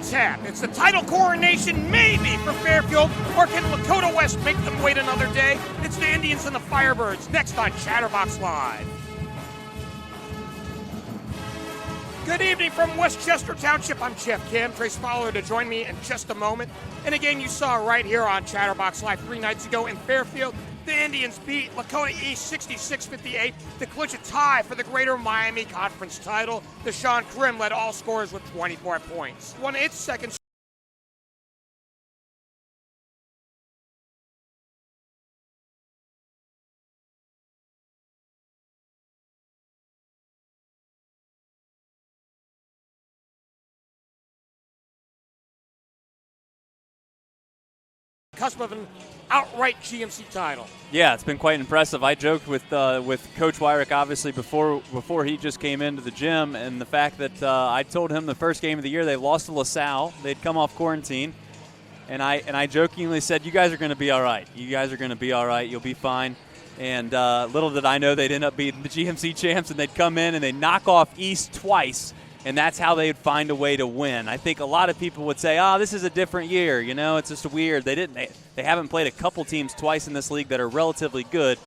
tap. It's the title coronation maybe for Fairfield, or can Lakota West make them wait another day? It's the Indians and the Firebirds next on Chatterbox Live. Good evening from Westchester Township. I'm Geoff Kim. Trace Fowler to join me in just a moment. And again, you saw right here on Chatterbox Live 3 nights ago in Fairfield, the Indians beat Lakota East 66-58 to clinch a tie for the Greater Miami Conference title. Deshaun Krim led all scorers with 24 points. Won its second cusp of an outright GMC title. Yeah, it's been quite impressive. I joked with Coach Wyrick, obviously, before he just came into the gym, and the fact that I told him the first game of the year they lost to LaSalle. They'd come off quarantine, and I jokingly said, "You guys are going to be all right. You guys are going to be all right. You'll be fine." And little did I know they'd end up beating the GMC champs, and they'd come in and they'd knock off East twice. And that's how they'd find a way to win. I think a lot of people would say, this is a different year. You know, it's just weird. They haven't played a couple teams twice in this league that are relatively good,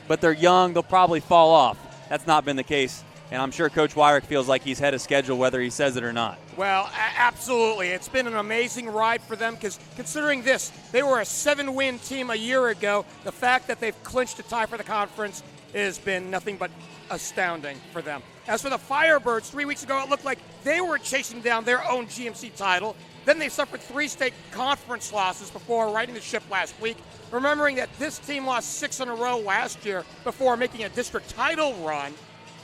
but they're young. They'll probably fall off. That's not been the case. And I'm sure Coach Wyrick feels like he's ahead of schedule whether he says it or not. Well, absolutely. It's been an amazing ride for them because considering this, they were a 7-win team a year ago. The fact that they've clinched a tie for the conference has been nothing but astounding for them. As for the Firebirds, 3 weeks ago it looked like they were chasing down their own GMC title. Then they suffered 3 state conference losses before righting the ship last week. Remembering that this team lost 6 in a row last year before making a district title run.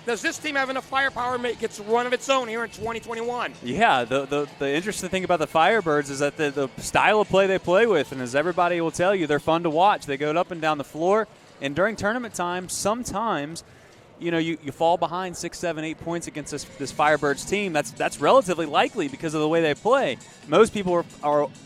Does this team have enough firepower to make its run of its own here in 2021? Yeah, the interesting thing about the Firebirds is that the style of play they play with, and as everybody will tell you, they're fun to watch. They go up and down the floor, and during tournament time, sometimes you fall behind 6, 7, 8 points against this Firebirds team. That's relatively likely because of the way they play. Most people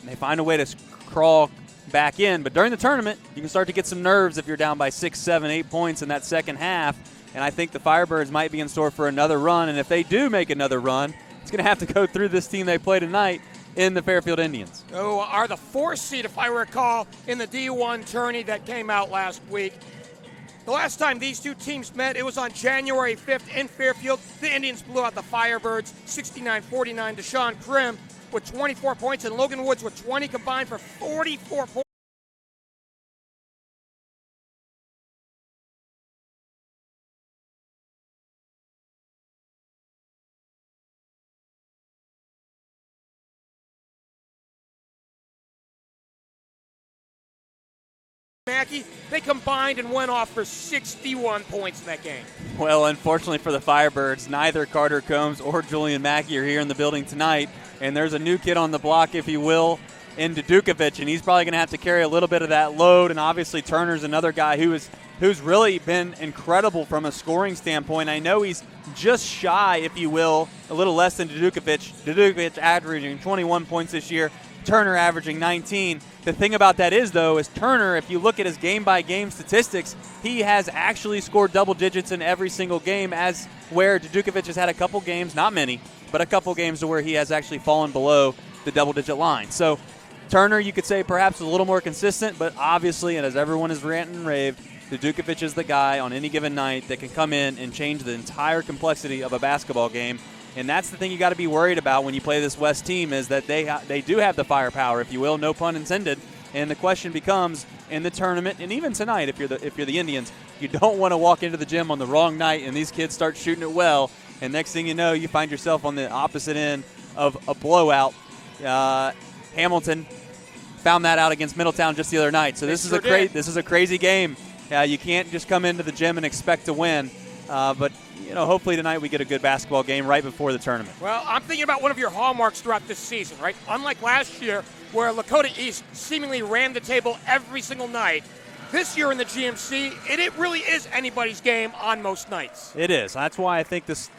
they find a way to crawl back in, but during the tournament, you can start to get some nerves if you're down by 6, 7, 8 points in that second half. And I think the Firebirds might be in store for another run. And if they do make another run, it's going to have to go through this team they play tonight in the Fairfield Indians. Who are the 4th seed, if I recall, in the D1 tourney that came out last week. The last time these two teams met, it was on January 5th in Fairfield. The Indians blew out the Firebirds 69-49. Deshaun Krim with 24 points and Logan Woods with 20 combined for 44 points. Mackey, they combined and went off for 61 points in that game. Well, unfortunately for the Firebirds, neither Carter Combs or Julian Mackey are here in the building tonight, and there's a new kid on the block, if you will, in Dudukovic, and he's probably going to have to carry a little bit of that load, and obviously Turner's another guy who's really been incredible from a scoring standpoint. I know he's just shy, if you will, a little less than Dudukovic. Dudukovic averaging 21 points this year, Turner averaging 19. The thing about that is, though, is Turner, if you look at his game-by-game statistics, he has actually scored double digits in every single game, as where Dudukovic has had a couple games, not many, but a couple games to where he has actually fallen below the double-digit line. So Turner, you could say, perhaps a little more consistent, but obviously, and as everyone has ranted and raved, Dudukovic is the guy on any given night that can come in and change the entire complexity of a basketball game. And that's the thing you got to be worried about when you play this West team, is that they do have the firepower, if you will, no pun intended. And the question becomes, in the tournament, and even tonight, if you're the Indians, you don't want to walk into the gym on the wrong night and these kids start shooting it well, and next thing you know, you find yourself on the opposite end of a blowout. Hamilton found that out against Middletown just the other night. So this is a crazy game. You can't just come into the gym and expect to win. But hopefully tonight we get a good basketball game right before the tournament. Well, I'm thinking about one of your hallmarks throughout this season, right? Unlike last year, where Lakota East seemingly ran the table every single night, this year in the GMC, it really is anybody's game on most nights. It is. That's why I think this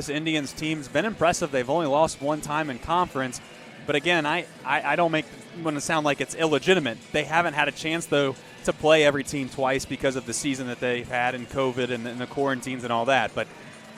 Indians team's been impressive. They've only lost one time in conference. But again, I don't want to sound like it's illegitimate. They haven't had a chance, though, to play every team twice because of the season that they've had in COVID and the quarantines and all that. But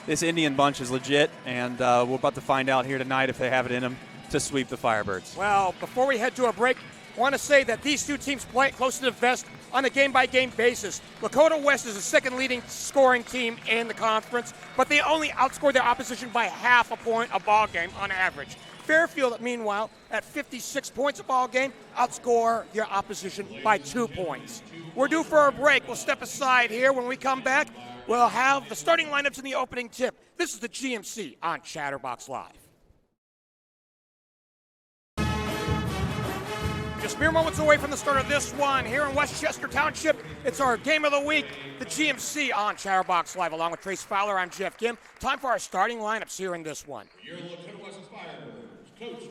this Indian bunch is legit, and we're about to find out here tonight if they have it in them to sweep the Firebirds. Well, before we head to a break, I want to say that these two teams play close to the vest on a game-by-game basis. Lakota West is the second leading scoring team in the conference, but they only outscore their opposition by half a point a ball game on average. Fairfield, meanwhile, at 56 points a ball game, outscore their opposition by 2 points. We're due for a break. We'll step aside here. When we come back, we'll have the starting lineups in the opening tip. This is the GMC on Chatterbox Live. Just mere moments away from the start of this one here in Westchester Township. It's our game of the week, the GMC on Chatterbox Live. Along with Trace Fowler, I'm Geoff Kim. Time for our starting lineups here in this one.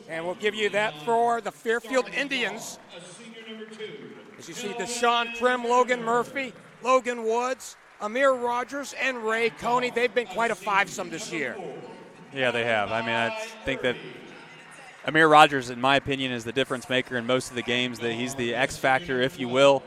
And we'll give you that for the Fairfield Indians. As you see, Deshaun Krim, Logan Murphy, Logan Woods, Amir Rogers, and Ray Coney. They've been quite a five-some this year. Yeah, they have. I mean, I think that Amir Rogers, in my opinion, is the difference maker in most of the games. That he's the X factor, if you will.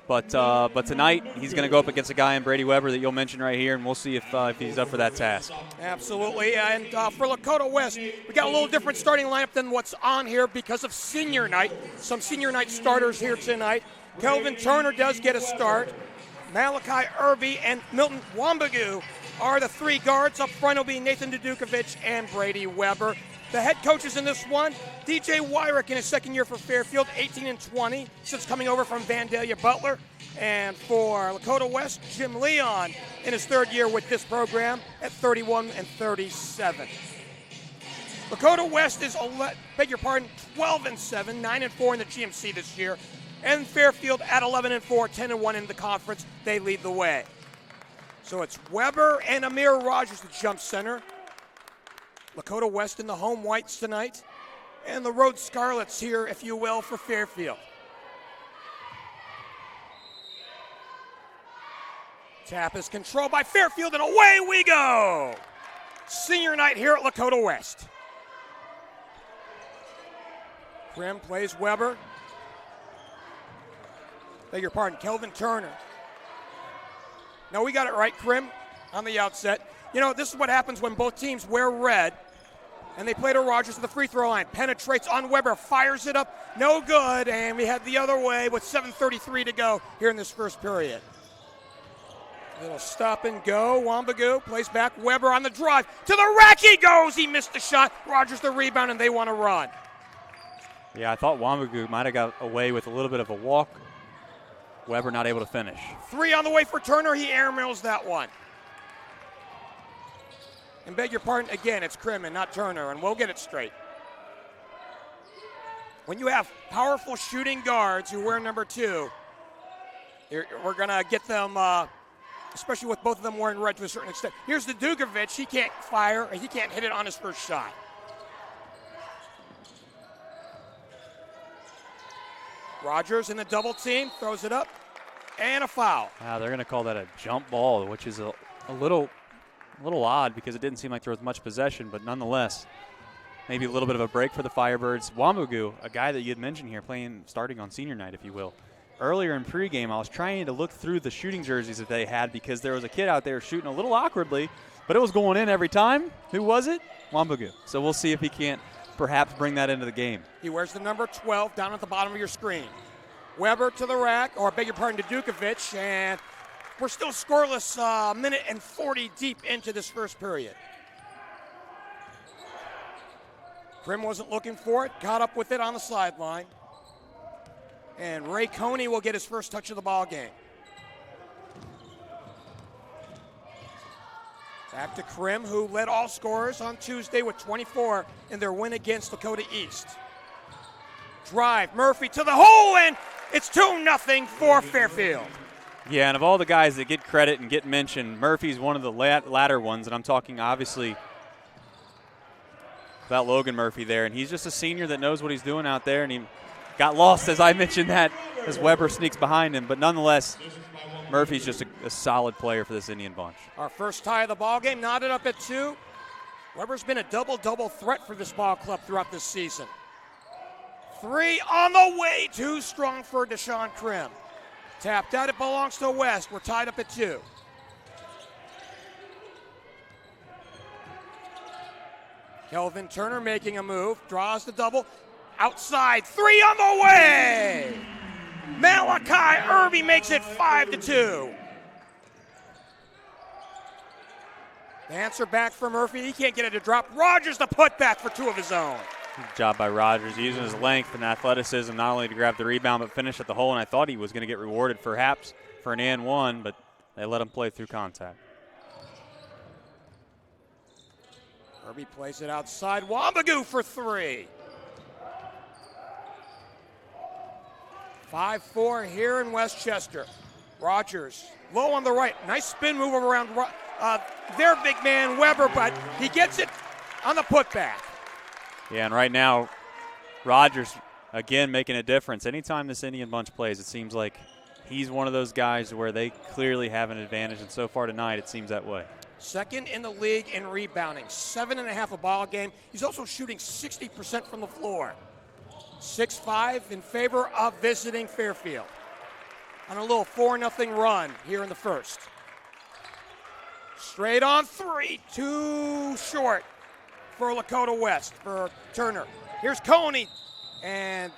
But tonight he's going to go up against a guy in Brady Weber that you'll mention right here, and we'll see if he's up for that task. Absolutely. And for Lakota West, we got a little different starting lineup than what's on here because of senior night. Some senior night starters here tonight. Kelvin Turner does get a start. Malachi Irby and Milton Wambagu are the three guards. Up front will be Nathan Dudukovic and Brady Weber. The head coaches in this one, DJ Wyrick in his second year for Fairfield, 18-20, since coming over from Vandalia Butler. And for Lakota West, Jim Leon in his third year with this program at 31-37. Lakota West is, 12-7, 9-4 in the GMC this year. And Fairfield at 11-4, 10-1 in the conference. They lead the way. So it's Weber and Amir Rogers, the jump center. Lakota West in the home whites tonight. And the road scarlets here, if you will, for Fairfield. Tap is controlled by Fairfield, and away we go! Senior night here at Lakota West. Krim plays Weber. Beg your pardon, Kelvin Turner. No, we got it right, Krim, on the outset. You know, this is what happens when both teams wear red, and they play to Rogers at the free throw line. Penetrates on Weber, fires it up, no good, and we head the other way with 7:33 to go here in this first period. Little stop and go. Wambagu plays back. Weber on the drive. To the rack he goes. He missed the shot. Rogers the rebound, and they want to run. Yeah, I thought Wambagu might have got away with a little bit of a walk. Weber not able to finish. Three on the way for Turner. He airmails that one. And beg your pardon, again, it's Krim and not Turner, and we'll get it straight. When you have powerful shooting guards who wear number 2, we're going to get them, especially with both of them wearing red to a certain extent. Here's the Dukovic. He can't fire. He can't hit it on his first shot. Rogers in the double team, throws it up, and a foul. They're going to call that a jump ball, which is a little odd because it didn't seem like there was much possession, but nonetheless, maybe a little bit of a break for the Firebirds. Wambagu, a guy that you had mentioned here, starting on senior night, if you will. Earlier in pregame, I was trying to look through the shooting jerseys that they had because there was a kid out there shooting a little awkwardly, but it was going in every time. Who was it? Wambagu. So we'll see if he can't perhaps bring that into the game. He wears the number 12 down at the bottom of your screen. Weber to the rack, or beg your pardon, to Dukovic, and we're still scoreless, minute and 40 deep into this first period. Krim wasn't looking for it, got up with it on the sideline. And Ray Coney will get his first touch of the ball game. Back to Krim, who led all scorers on Tuesday with 24 in their win against Lakota East. Drive, Murphy to the hole, and it's 2-0 for Fairfield. Yeah, and of all the guys that get credit and get mentioned, Murphy's one of the latter ones, and I'm talking obviously about Logan Murphy there, and he's just a senior that knows what he's doing out there, and he got lost, as I mentioned that, as Weber sneaks behind him, but nonetheless, Murphy's just a solid player for this Indian bunch. Our first tie of the ball game, knotted up at 2. Weber's been a double-double threat for this ball club throughout this season. 3 on the way, too strong for Deshaun Krim. Tapped out, it belongs to West. We're tied up at 2. Kelvin Turner making a move, draws the double, outside, 3 on the way! Malachi Irby makes it 5-2. The answer back from Murphy, he can't get it to drop. Rogers the putback for 2 of his own. Good job by Rogers, using his length and athleticism not only to grab the rebound but finish at the hole, and I thought he was going to get rewarded perhaps for an and one, but they let him play through contact. Irby plays it outside, Wambagoo for 3. 5-4 here in Westchester. Rogers low on the right, nice spin move around their big man Weber, but he gets it on the putback. Yeah, and right now, Rogers, again, making a difference. Anytime this Indian bunch plays, it seems like he's one of those guys where they clearly have an advantage, and so far tonight it seems that way. Second in the league in rebounding, 7.5 a ball game. He's also shooting 60% from the floor. 6-5 in favor of visiting Fairfield. On a little 4-0 run here in the first. Straight on 3, too short for Lakota West, for Turner. Here's Coney, and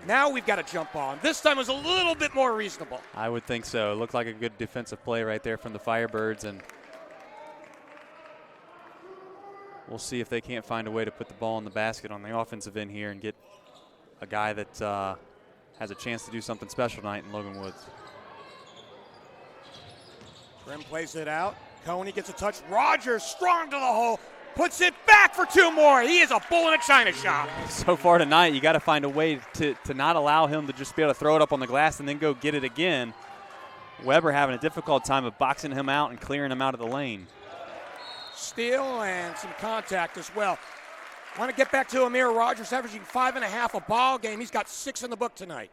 now we've got a jump on. This time it was a little bit more reasonable. I would think so. It looked like a good defensive play right there from the Firebirds, and we'll see if they can't find a way to put the ball in the basket on the offensive end here and get a guy that has a chance to do something special tonight in Logan Woods. Grimm plays it out. Coney gets a touch. Rogers strong to the hole. Puts it back for 2 more. He is a bull in a china shop. So far tonight, you got to find a way to not allow him to just be able to throw it up on the glass and then go get it again. Weber having a difficult time of boxing him out and clearing him out of the lane. Steal and some contact as well. Want to get back to Amir Rogers, averaging 5.5 a ball game. He's got 6 in the book tonight.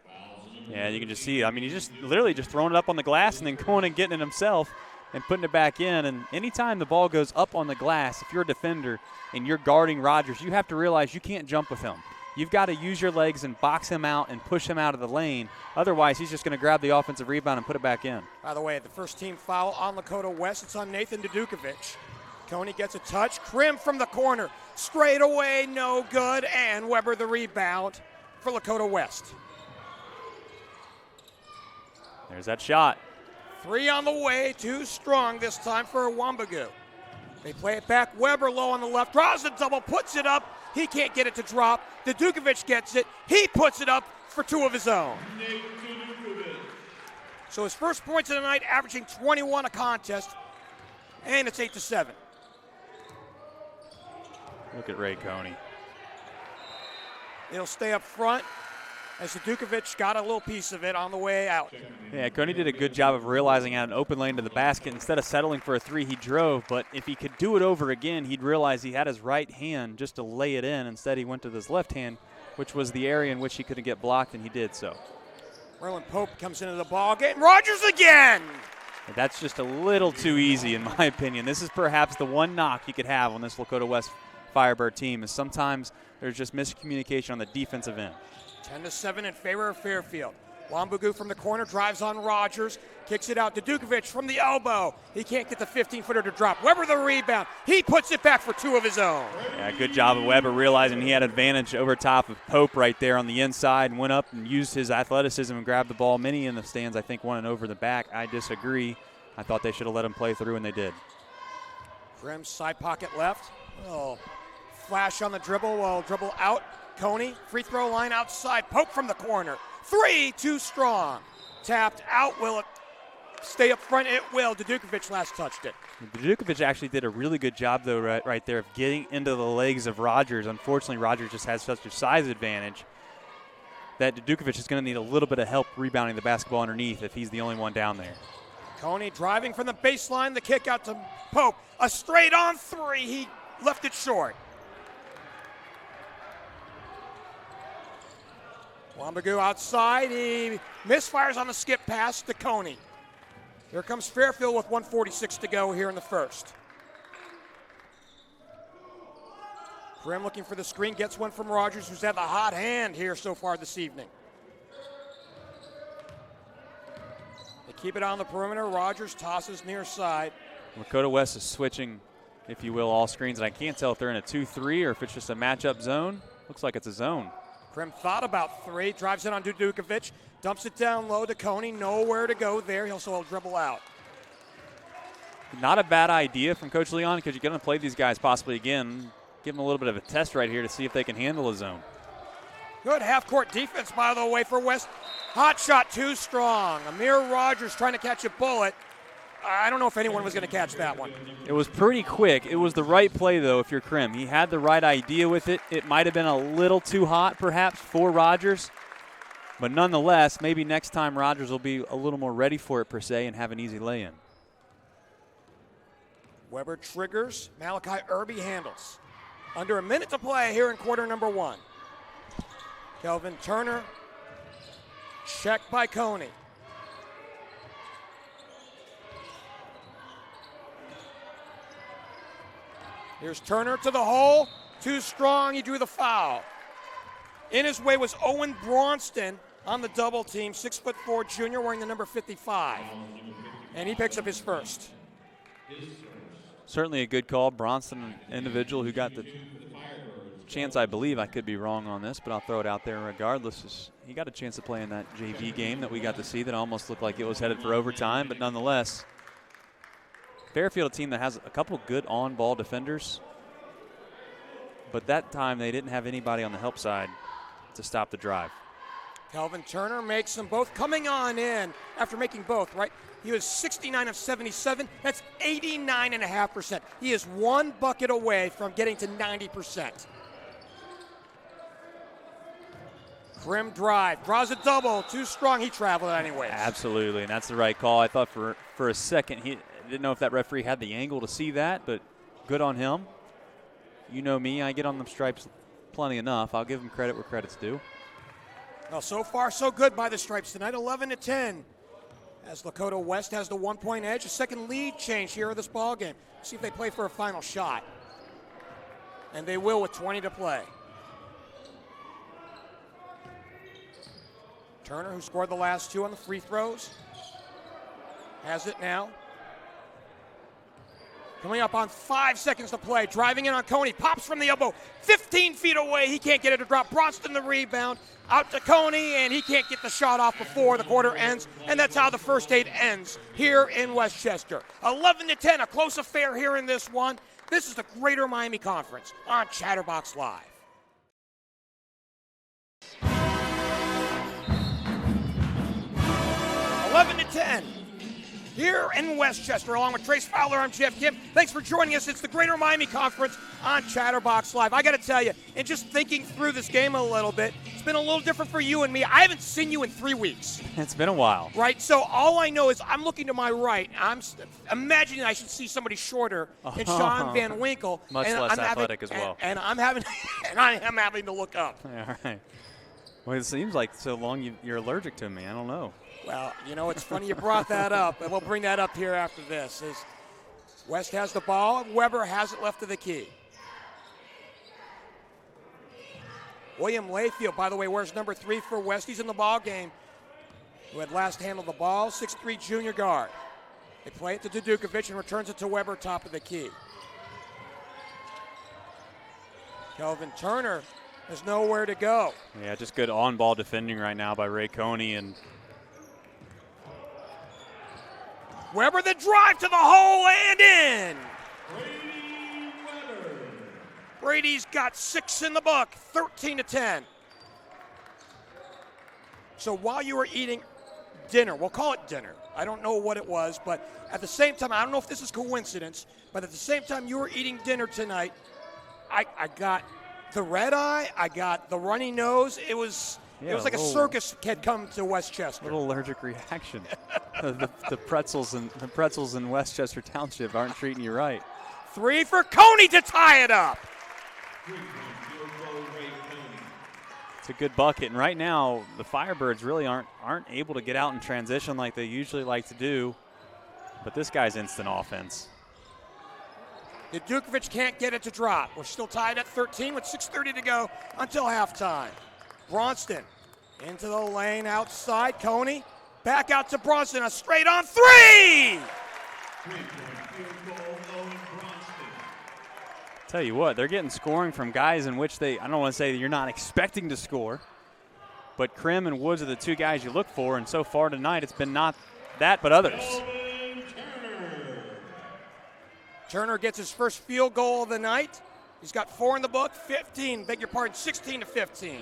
Yeah, you can just see. I mean, he's just literally just throwing it up on the glass and then going and getting it himself and putting it back in. And anytime the ball goes up on the glass, if you're a defender and you're guarding Rogers, you have to realize you can't jump with him. You've got to use your legs and box him out and push him out of the lane. Otherwise, he's just going to grab the offensive rebound and put it back in. By the way, the first team foul on Lakota West. It's on Nathan Dudukovic. Coney gets a touch. Krim from the corner. Straight away, no good. And Weber the rebound for Lakota West. There's that shot. 3 on the way, too strong this time for Wambagoo. They play it back. Weber low on the left, draws the double, puts it up. He can't get it to drop. Dudukovic gets it. He puts it up for 2 of his own. So his first points of the night, averaging 21 a contest, and it's 8-7. Look at Ray Coney. He'll stay up front as Dudukovic got a little piece of it on the way out. Yeah, Coney did a good job of realizing out an open lane to the basket. Instead of settling for a 3, he drove. But if he could do it over again, he'd realize he had his right hand just to lay it in. Instead, he went to his left hand, which was the area in which he couldn't get blocked, and he did so. Merlin Pope comes into the ball game. Rogers again! That's just a little too easy, in my opinion. This is perhaps the one knock you could have on this Lakota West Firebird team, is sometimes there's just miscommunication on the defensive end. 10-7 in favor of Fairfield. Wambagoo from the corner drives on Rogers, kicks it out to Dudukovic from the elbow. He can't get the 15-footer to drop. Weber the rebound. He puts it back for 2 of his own. Yeah, good job of Weber realizing he had advantage over top of Pope right there on the inside and went up and used his athleticism and grabbed the ball. Many in the stands, I think, wanted over the back. I disagree. I thought they should have let him play through, and they did. Grimm's side pocket left. Oh, flash on the dribble. Well, dribble out. Coney, free throw line outside. Pope from the corner. 3, too strong. Tapped out. Will it stay up front? It will. Dudukovic last touched it. Dudukovic actually did a really good job, though, right there of getting into the legs of Rogers. Unfortunately, Rogers just has such a size advantage that Dudukovic is going to need a little bit of help rebounding the basketball underneath if he's the only one down there. Coney driving from the baseline. The kick out to Pope. A straight on 3. He left it short. Wambagoo outside. He misfires on the skip pass to Coney. Here comes Fairfield with 1:46 to go here in the first. Grimm looking for the screen. Gets one from Rogers, who's had the hot hand here so far this evening. They keep it on the perimeter. Rogers tosses near side. Lakota West is switching if you will, all screens. And I can't tell if they're in a 2-3 or if it's just a matchup zone. Looks like it's a zone. Krim thought about 3, drives in on Dudukovic, dumps it down low to Coney, nowhere to go there. He'll also dribble out. Not a bad idea from Coach Leon because you're going to play these guys possibly again. Give them a little bit of a test right here to see if they can handle a zone. Good half-court defense, by the way, for West. Hot shot too strong. Amir Rogers trying to catch a bullet. I don't know if anyone was going to catch that one. It was pretty quick. It was the right play, though, if you're Krim. He had the right idea with it. It might have been a little too hot, perhaps, for Rogers. But nonetheless, maybe next time Rogers will be a little more ready for it, per se, and have an easy lay-in. Weber triggers. Malachi Irby handles. Under a minute to play here in quarter number 1. Kelvin Turner. Check by Coney. Here's Turner to the hole. Too strong. He drew the foul. In his way was Owen Braunston on the double team. 6'4" junior wearing the number 55. And he picks up his first. Certainly a good call. Braunston, an individual who got the chance, I believe. I could be wrong on this, but I'll throw it out there regardless. He got a chance to play in that JV game that we got to see that almost looked like it was headed for overtime, but nonetheless, Fairfield, a team that has a couple good on-ball defenders, but that time they didn't have anybody on the help side to stop the drive. Kelvin Turner makes them both coming on in after making both, right? He was 69 of 77. That's 89.5%. He is one bucket away from getting to 90%. Krim drive, draws a double, too strong. He traveled anyways. Absolutely, and that's the right call. I thought for a second he didn't know if that referee had the angle to see that, but good on him. You know me, I get on the stripes plenty enough. I'll give him credit where credit's due. Well, so far so good by the Stripes tonight, 11-10. As Lakota West has the 1-point edge, a second lead change here in this ball game. See if they play for a final shot. And they will with 20 to play. Turner, who scored the last 2 on the free throws, has it now. Coming up on 5 seconds to play, driving in on Coney, pops from the elbow, 15 feet away, he can't get it to drop. Braunston the rebound, out to Coney, and he can't get the shot off before the quarter ends, and that's how the first 8 ends here in Westchester. 11-10, a close affair here in this one. This is the Greater Miami Conference on Chatterbox Live. 11-10. Here in Westchester, along with Trace Fowler, I'm Geoff Kim. Thanks for joining us. It's the Greater Miami Conference on Chatterbox Live. I got to tell you, in just thinking through this game a little bit, it's been a little different for you and me. I haven't seen you in 3 weeks. It's been a while. Right? So all I know is I'm looking to my right. I'm imagining I should see somebody shorter than Sean Van Winkle. Much less athletic as well. And I am having to look up. All right. Well, it seems like so long you're allergic to me. I don't know. Well, you know, it's funny you brought that up, and we'll bring that up here after this. As West has the ball, Weber has it left of the key. William Layfield, by the way, wears number 3 for West. He's in the ball game, who had last handled the ball, 6'3" junior guard. They play it to Dudukovic and returns it to Weber, top of the key. Kelvin Turner has nowhere to go. Yeah, just good on-ball defending right now by Ray Coney, and Weber the drive to the hole and in. Brady's got 6 in the book, 13-10. So while you were eating dinner, we'll call it dinner. I don't know what it was, but at the same time, I don't know if this is coincidence, but at the same time you were eating dinner tonight, I got the red eye, I got the runny nose. It was like a circus had come to Westchester. A little allergic reaction. the pretzels in Westchester Township aren't treating you right. 3 for Coney to tie it up. It's a good bucket, and right now the Firebirds really aren't able to get out in transition like they usually like to do. But this guy's instant offense. Dudukovic can't get it to drop. We're still tied at 13 with 6:30 to go until halftime. Braunston into the lane outside. Coney back out to Braunston. A straight on 3! Tell you what, they're getting scoring from guys in which I don't want to say that you're not expecting to score, but Krim and Woods are the two guys you look for, and so far tonight it's been not that but others. Turner gets his first field goal of the night. He's got 4 in the book, 16 to 15.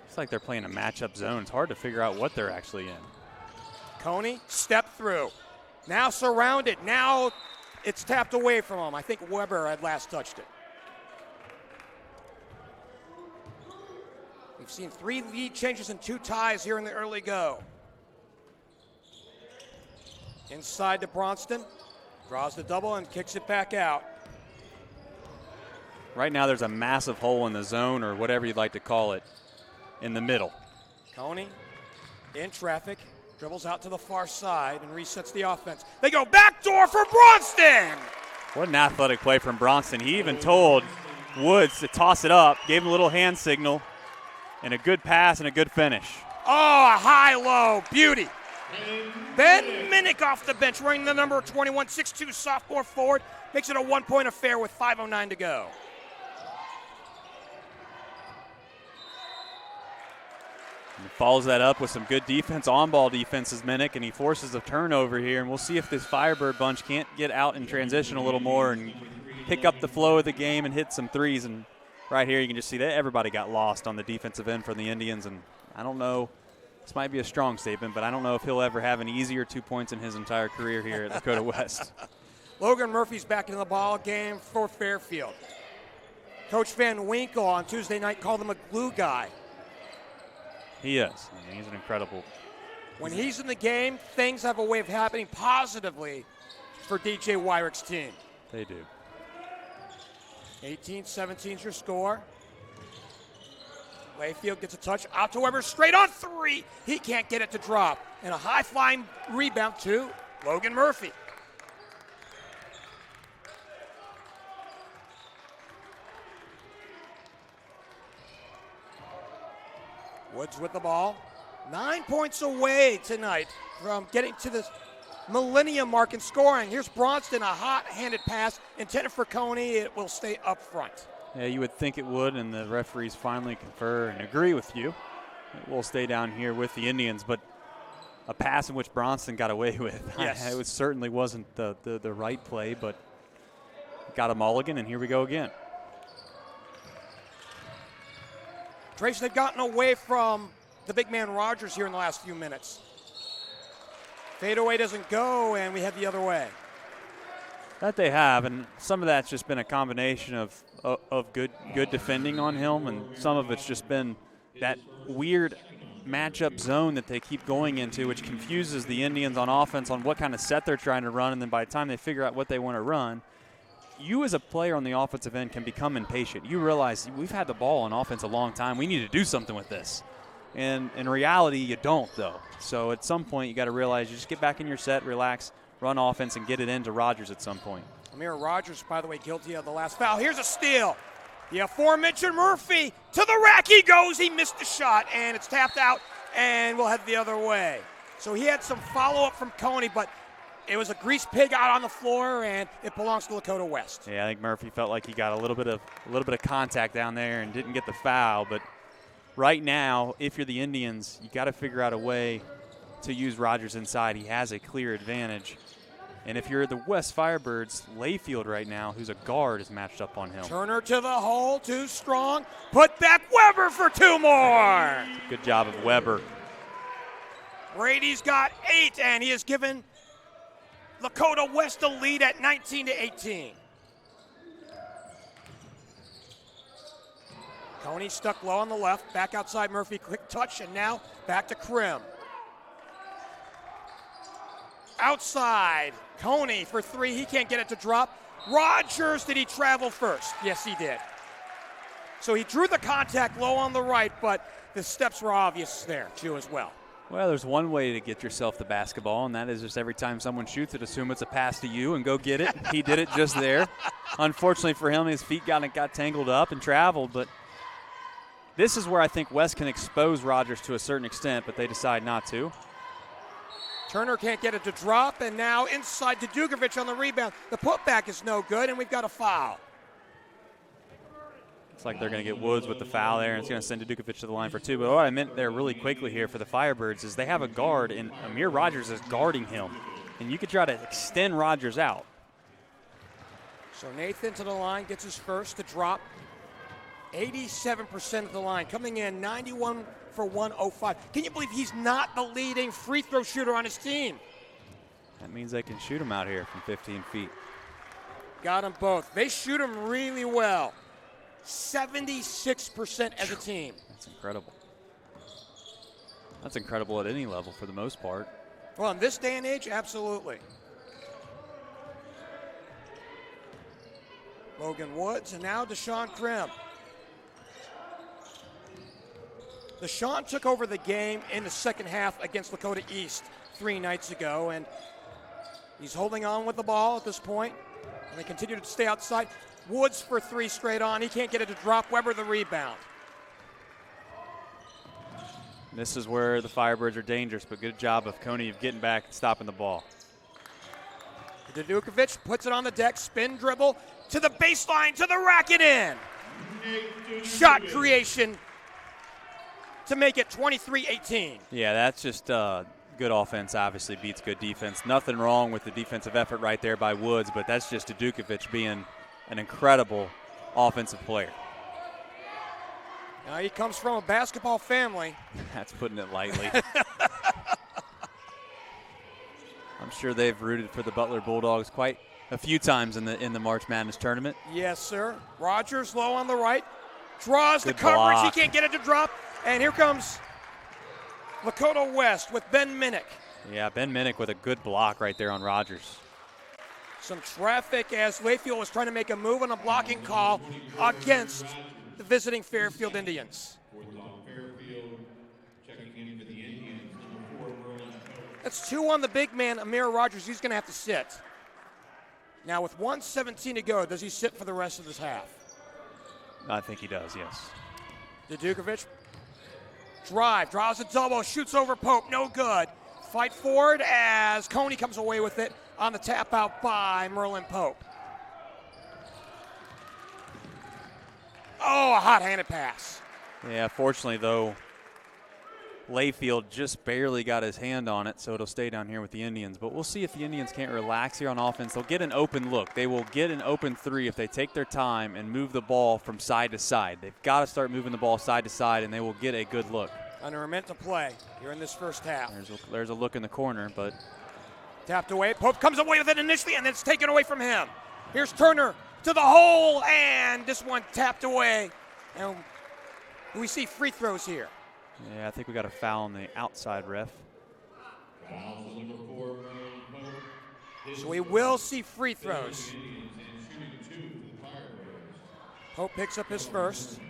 It's like they're playing a matchup zone. It's hard to figure out what they're actually in. Coney, step through. Now surrounded. Now it's tapped away from him. I think Weber had last touched it. We've seen 3 lead changes and 2 ties here in the early go. Inside to Bronston. Draws the double and kicks it back out. Right now there's a massive hole in the zone, or whatever you'd like to call it, in the middle. Coney in traffic. Dribbles out to the far side and resets the offense. They go backdoor for Bronston! What an athletic play from Bronston. He even told Woods to toss it up, gave him a little hand signal, and a good pass and a good finish. Oh, a high-low beauty. Ben Minnick off the bench, wearing the number 21, 6'2", sophomore forward. Makes it a 1-point affair with 5:09 to go. He follows that up with some good defense, on-ball defense is Minnick, and he forces a turnover here, and we'll see if this Firebird bunch can't get out in transition a little more and pick up the flow of the game and hit some threes. And right here you can just see that everybody got lost on the defensive end for the Indians, and I don't know, this might be a strong statement, but I don't know if he'll ever have an easier 2 points in his entire career here at Lakota West. Logan Murphy's back in the ball game for Fairfield. Coach Van Winkle on Tuesday night called him a glue guy. He is. I mean, he's an incredible. When he's in the game, things have a way of happening positively for DJ Wyrick's team. They do. 18-17 is your score. Layfield gets a touch out to Weber, straight on 3. He can't get it to drop. And a high-flying rebound to Logan Murphy. Woods with the ball. 9 points away tonight from getting to this millennium mark in scoring. Here's Bronston, a hot-handed pass intended for Coney. It will stay up front. Yeah, you would think it would, and the referees finally confer and agree with you. It will stay down here with the Indians, but a pass in which Bronston got away with. Yes. It certainly wasn't the right play, but got a mulligan, and here we go again. Trace, they've gotten away from the big man Rogers here in the last few minutes. Fadeaway doesn't go, and we head the other way. That they have, and some of that's just been a combination of good defending on him, and some of it's just been that weird matchup zone that they keep going into, which confuses the Indians on offense on what kind of set they're trying to run, and then by the time they figure out what they want to run, you as a player on the offensive end can become impatient. You realize we've had the ball on offense a long time. We need to do something with this. And in reality, you don't, though. So at some point, you got to realize you just get back in your set, relax, run offense, and get it into Rogers at some point. Amir Rogers, by the way, guilty of the last foul. Here's a steal. The aforementioned Murphy to the rack he goes. He missed the shot, and it's tapped out, and we'll head the other way. So he had some follow-up from Coney, but it was a grease pig out on the floor, and it belongs to Lakota West. Yeah, I think Murphy felt like he got a little bit of contact down there and didn't get the foul. But right now, if you're the Indians, you got to figure out a way to use Rogers inside. He has a clear advantage. And if you're the West Firebirds, Layfield right now, who's a guard, is matched up on him. Turner to the hole, too strong. Put back Weber for 2 more. Good job of Weber. Brady's got 8, and he has given Lakota West a lead at 19-18. Coney stuck low on the left, back outside Murphy, quick touch, and now back to Krim. Outside, Coney for 3, he can't get it to drop. Rogers, did he travel first? Yes, he did. So he drew the contact low on the right, but the steps were obvious there, too, as well. Well, there's one way to get yourself the basketball, and that is just every time someone shoots it, assume it's a pass to you and go get it. He did it just there. Unfortunately for him, his feet got tangled up and traveled, but this is where I think West can expose Rogers to a certain extent, but they decide not to. Turner can't get it to drop, and now inside to Dukovic on the rebound. The putback is no good, and we've got a foul. Looks like they're going to get Woods with the foul there, and it's going to send Dukovic to the line for two. But what I meant there really quickly here for the Firebirds is they have a guard, and Amir Rogers is guarding him. And you could try to extend Rogers out. So Nathan to the line, gets his first to drop. 87% of the line, coming in 91 for 105. Can you believe he's not the leading free throw shooter on his team? That means they can shoot him out here from 15 feet. Got them both. They shoot him really well. 76% as a team. That's incredible. That's incredible at any level for the most part. Well, in this day and age, absolutely. Logan Woods, and now Deshaun Krim. Deshaun took over the game in the second half against Lakota East 3 nights ago, and he's holding on with the ball at this point, and they continue to stay outside. Woods for 3 straight on. He can't get it to drop. Weber the rebound. This is where the Firebirds are dangerous, but good job of Coney of getting back and stopping the ball. Dukovic puts it on the deck, spin dribble to the baseline, to the rack and in. Shot creation to make it 23-18. Yeah, that's just good offense obviously beats good defense. Nothing wrong with the defensive effort right there by Woods, but that's just Dukovic being an incredible offensive player. Now he comes from a basketball family. That's putting it lightly. I'm sure they've rooted for the Butler Bulldogs quite a few times in the March Madness tournament. Yes, sir. Rogers low on the right. Draws Good the coverage. block. He can't get it to drop. And here comes Lakota West with Ben Minnick. Yeah, Ben Minnick with a good block right there on Rogers. Some traffic as Layfield was trying to make a move on a blocking call against the visiting Fairfield Indians. That's 2 on the big man, Amir Rogers. He's going to have to sit. Now with 1:17 to go, does he sit for the rest of this half? I think he does, yes. Dukovic, draws a double, shoots over Pope, no good. Fight forward as Coney comes away with it on the tap out by Merlin Pope. Oh, a hot-handed pass. Yeah, fortunately, though, Layfield just barely got his hand on it, so it'll stay down here with the Indians. But we'll see if the Indians can't relax here on offense. They'll get an open look. They will get an open 3 if they take their time and move the ball from side to side. They've got to start moving the ball side to side, and they will get a good look. Under a minute to play here in this first half. There's a look in the corner, but tapped away. Pope comes away with it initially, and then it's taken away from him. Here's Turner to the hole, and this one tapped away. And we see free throws here. yeah, I think we got a foul on the outside ref. So we will see free throws. Pope picks up his first.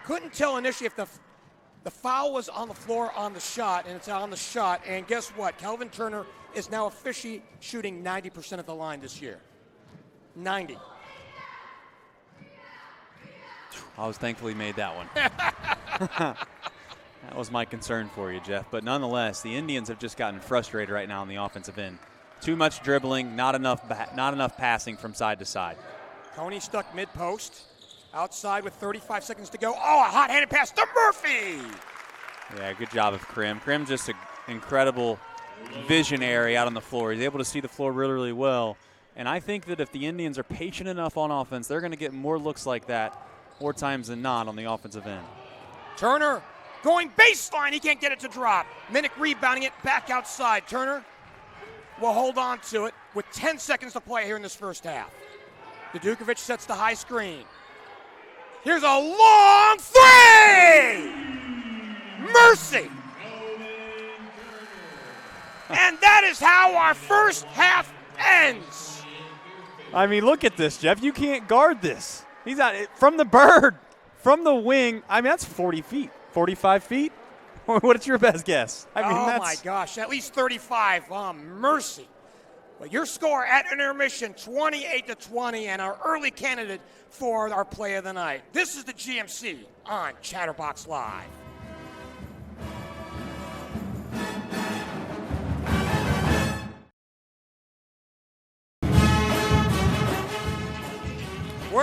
Couldn't tell initially if the foul was on the floor on the shot, and it's on the shot. And guess what? Kelvin Turner is now officially shooting 90% of the line this year. 90. I was thankful he made that one. That was my concern for you, Geoff. But nonetheless, the Indians have just gotten frustrated right now on the offensive end. Too much dribbling, not enough passing from side to side. Coney stuck mid-post. Outside with 35 seconds to go. Oh, a hot-handed pass to Murphy. Yeah, good job of Krim. Krim just an incredible visionary out on the floor. He's able to see the floor really, really well. And I think that if the Indians are patient enough on offense, they're going to get more looks like that more times than not on the offensive end. Turner going baseline. He can't get it to drop. Minnick rebounding it back outside. Turner will hold on to it with 10 seconds to play here in this first half. Dukovic sets the high screen. Here's a long 3! Mercy! And that is how our first half ends. I mean, look at this, Geoff. You can't guard this. He's out from the bird, from the wing. I mean, that's 40 feet, 45 feet. What's your best guess? I mean, oh, my gosh, at least 35. Oh, mercy. Well, your score at intermission, 28-20, and our early candidate for our play of the night. This is the GMC on Chatterbox Live.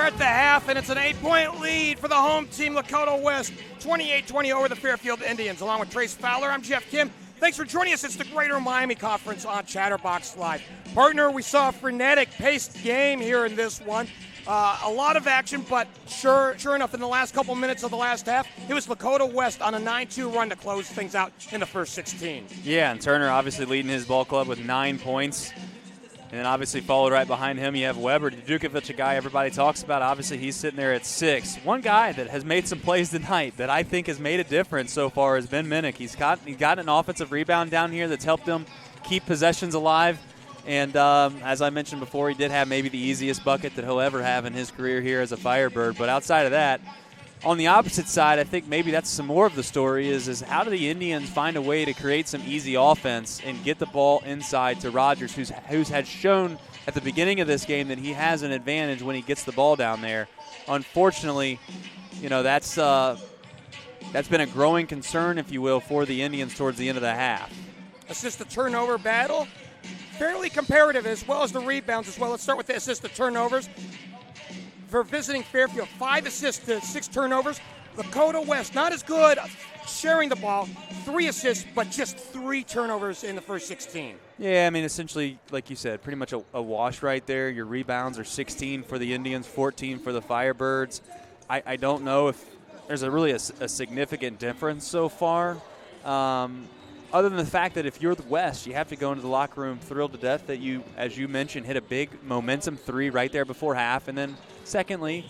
at the half, and it's an 8-point lead for the home team, Lakota West, 28-20 over the Fairfield Indians. Along with Trace Fowler, I'm Geoff Kim. Thanks for joining us. It's the Greater Miami Conference on Chatterbox Live. Partner, we saw a frenetic paced game here in this one. A lot of action, but sure enough, in the last couple minutes of the last half, it was Lakota West on a 9-2 run to close things out in the first 16. Yeah, and Turner obviously leading his ball club with 9 points. And then obviously followed right behind him, you have Weber. Dukovic, a guy everybody talks about. Obviously, he's sitting there at 6. One guy that has made some plays tonight that I think has made a difference so far is Ben Minnick. He's got an offensive rebound down here that's helped him keep possessions alive. And as I mentioned before, he did have maybe the easiest bucket that he'll ever have in his career here as a Firebird. But outside of that, on the opposite side, I think maybe that's some more of the story is how do the Indians find a way to create some easy offense and get the ball inside to Rogers, who's had shown at the beginning of this game that he has an advantage when he gets the ball down there. Unfortunately, that's been a growing concern, if you will, for the Indians towards the end of the half. Assist to turnover battle, fairly comparative as well as the rebounds as well. Let's start with the assist to turnovers. For visiting Fairfield, 5 assists to 6 turnovers. Lakota West, not as good sharing the ball, 3 assists, but just 3 turnovers in the first 16. Yeah, I mean, essentially, like you said, pretty much a wash right there. Your rebounds are 16 for the Indians, 14 for the Firebirds. I don't know if there's a significant difference so far. Other than the fact that if you're the West, you have to go into the locker room thrilled to death that you, as you mentioned, hit a big momentum 3 right there before half. And then secondly,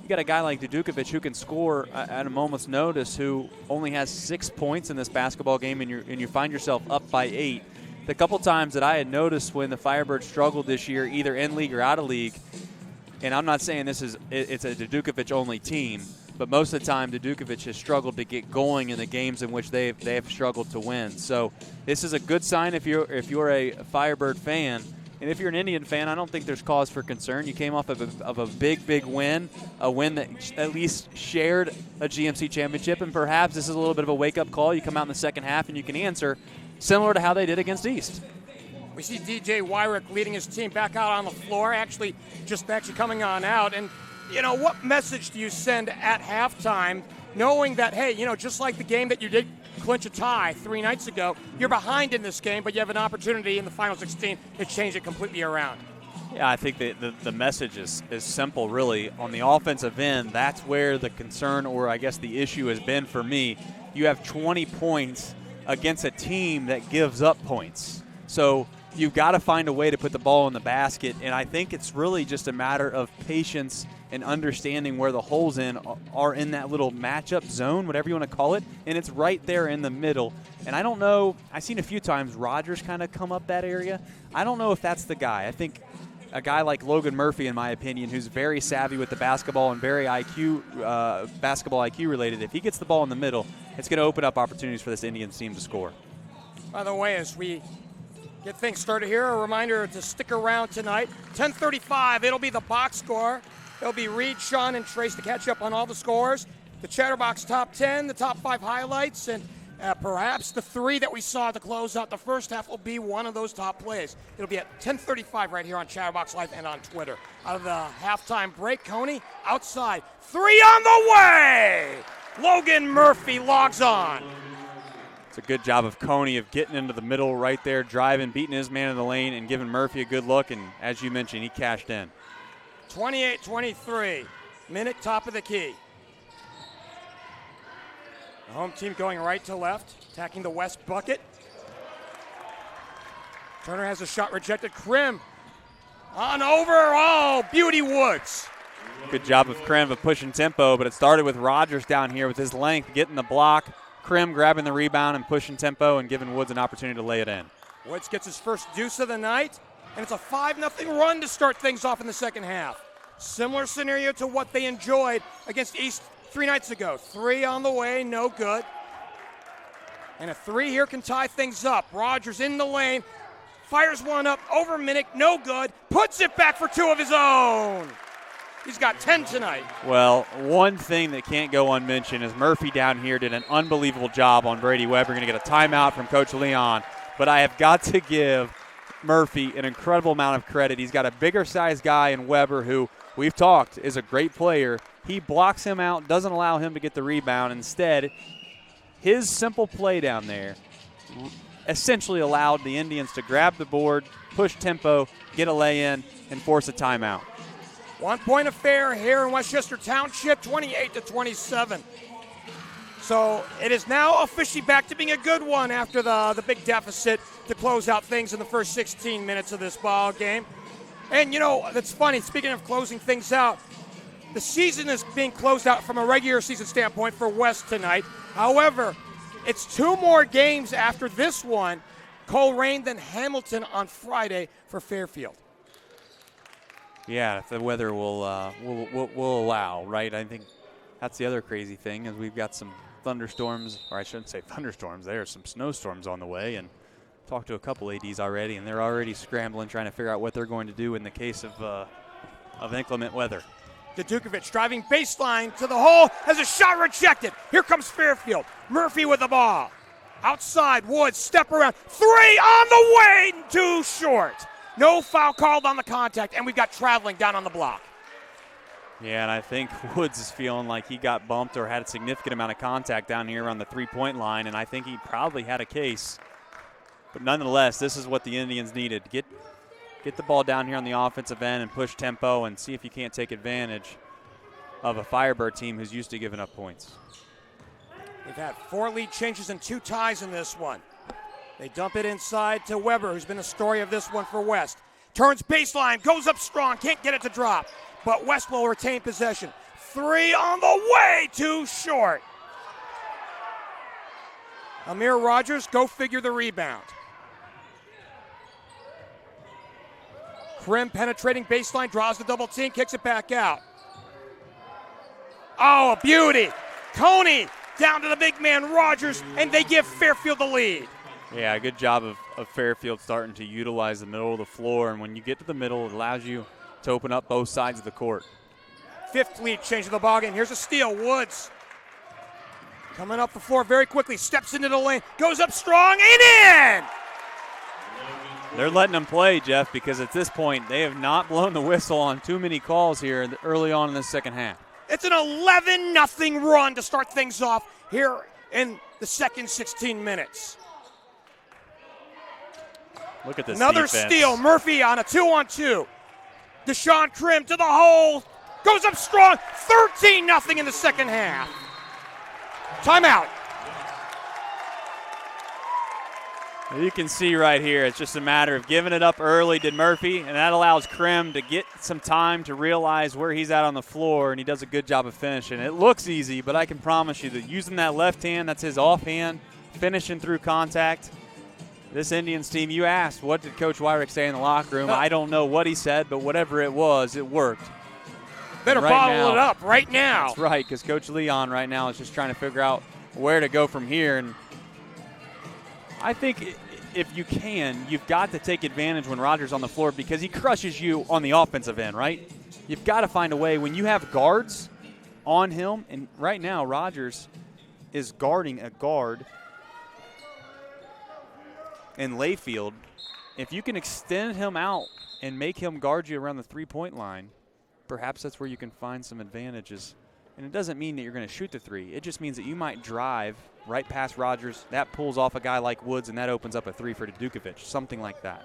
you got a guy like Dukovic who can score at a moment's notice, who only has 6 points in this basketball game, and you find yourself up by 8. The couple times that I had noticed when the Firebirds struggled this year, either in league or out of league, and I'm not saying it's a Dukovic-only team, but most of the time, Dukovic has struggled to get going in the games in which they have struggled to win. So this is a good sign if you're a Firebird fan. And if you're an Indian fan, I don't think there's cause for concern. You came off of a big win, a win that at least shared a GMC championship, and perhaps this is a little bit of a wake-up call. You come out in the second half and you can answer, similar to how they did against East. We see DJ Wyrick leading his team back out on the floor, actually coming on out. And what message do you send at halftime, knowing that, hey, just like the game that you did clinch a tie 3 nights ago, you're behind in this game, but you have an opportunity in the final 16 to change it completely around? Yeah, I think the message is simple, really. On the offensive end, that's where the concern, or I guess the issue has been for me. You have 20 points against a team that gives up points. So you've got to find a way to put the ball in the basket, and I think it's really just a matter of patience and understanding where the holes are in that little matchup zone, whatever you want to call it, and it's right there in the middle. And I don't know, I've seen a few times Rogers kind of come up that area. I don't know if that's the guy. I think a guy like Logan Murphy, in my opinion, who's very savvy with the basketball and very basketball IQ related, if he gets the ball in the middle, it's going to open up opportunities for this Indians team to score. By the way, as we get things started here, a reminder to stick around tonight. 10:35, it'll be the box score. It'll be Reed, Sean, and Trace to catch up on all the scores, the Chatterbox top 10, the top 5 highlights, and perhaps the 3 that we saw to close out the first half will be one of those top plays. It'll be at 10:35 right here on Chatterbox Live and on Twitter. Out of the halftime break, Coney outside. 3 on the way! Logan Murphy logs on. It's a good job of Coney of getting into the middle right there, driving, beating his man in the lane, and giving Murphy a good look, and as you mentioned, he cashed in. 28-23, Minnick top of the key. The home team going right to left, attacking the West bucket. Turner has a shot rejected. Krim on over. Oh, Beauty Woods. Good job of Krim of pushing tempo, but it started with Rogers down here with his length, getting the block. Krim grabbing the rebound and pushing tempo and giving Woods an opportunity to lay it in. Woods gets his first deuce of the night, and it's a 5-0 run to start things off in the second half. Similar scenario to what they enjoyed against East 3 nights ago. 3 on the way, no good. And a 3 here can tie things up. Rogers in the lane, fires one up over Minnick, no good. Puts it back for 2 of his own. He's got 10 tonight. Well, one thing that can't go unmentioned is Murphy down here did an unbelievable job on Brady Weber. Going to get a timeout from Coach Leon. But I have got to give Murphy an incredible amount of credit. He's got a bigger size guy in Weber who we've talked, is a great player. He blocks him out, doesn't allow him to get the rebound. Instead, his simple play down there essentially allowed the Indians to grab the board, push tempo, get a lay-in, and force a timeout. 1 point affair here in Westchester Township, 28-27. So it is now officially back to being a good one after the big deficit to close out things in the first 16 minutes of this ball game. And, you know, that's funny. Speaking of closing things out, the season is being closed out from a regular season standpoint for West tonight. However, it's 2 more games after this one, Coleraine, then Hamilton on Friday for Fairfield. Yeah, if the weather will allow, right? I think that's the other crazy thing is we've got some thunderstorms, or I shouldn't say thunderstorms. There are some snowstorms on the way, and talked to a couple ADs already, and they're already scrambling, trying to figure out what they're going to do in the case of inclement weather. Dukovic driving baseline to the hole, has a shot rejected. Here comes Fairfield. Murphy with the ball. Outside, Woods, step around. 3 on the way, too short. No foul called on the contact, and we've got traveling down on the block. Yeah, and I think Woods is feeling like he got bumped or had a significant amount of contact down here on the three-point line, and I think he probably had a case. But nonetheless, this is what the Indians needed. Get the ball down here on the offensive end and push tempo and see if you can't take advantage of a Firebird team who's used to giving up points. We've had 4 lead changes and 2 ties in this one. They dump it inside to Weber, who's been the story of this one for West. Turns baseline, goes up strong, can't get it to drop. But West will retain possession. 3 on the way, too short. Amir Rogers, go figure the rebound. Krim penetrating baseline, draws the double team, kicks it back out. Oh, a beauty. Coney down to the big man, Rogers, and they give Fairfield the lead. Yeah, good job of Fairfield starting to utilize the middle of the floor, and when you get to the middle, it allows you to open up both sides of the court. 5th lead change of the ballgame. Here's a steal. Woods coming up the floor very quickly, steps into the lane, goes up strong and in! They're letting them play, Jeff, because at this point, they have not blown the whistle on too many calls here early on in the second half. It's an 11-0 run to start things off here in the second 16 minutes. Look at this Another defense. steal. Murphy on a 2-on-2. Deshaun Krim to the hole. Goes up strong. 13-0 in the second half. Timeout. You can see right here, it's just a matter of giving it up early, did Murphy, and that allows Krim to get some time to realize where he's at on the floor, and he does a good job of finishing. It looks easy, but I can promise you that using that left hand, that's his offhand, finishing through contact. This Indians team, you asked, what did Coach Wyrick say in the locker room? I don't know what he said, but whatever it was, it worked. Better bottle it up right now. That's right, because Coach Leon right now is just trying to figure out where to go from here. And I think if you can, you've got to take advantage when Rogers on the floor because he crushes you on the offensive end, right? You've got to find a way when you have guards on him, and right now Rogers is guarding a guard in Layfield. If you can extend him out and make him guard you around the three-point line, perhaps that's where you can find some advantages. And it doesn't mean that you're going to shoot the three. It just means that you might drive right past Rogers. That pulls off a guy like Woods, and that opens up a three for Dukovic, something like that.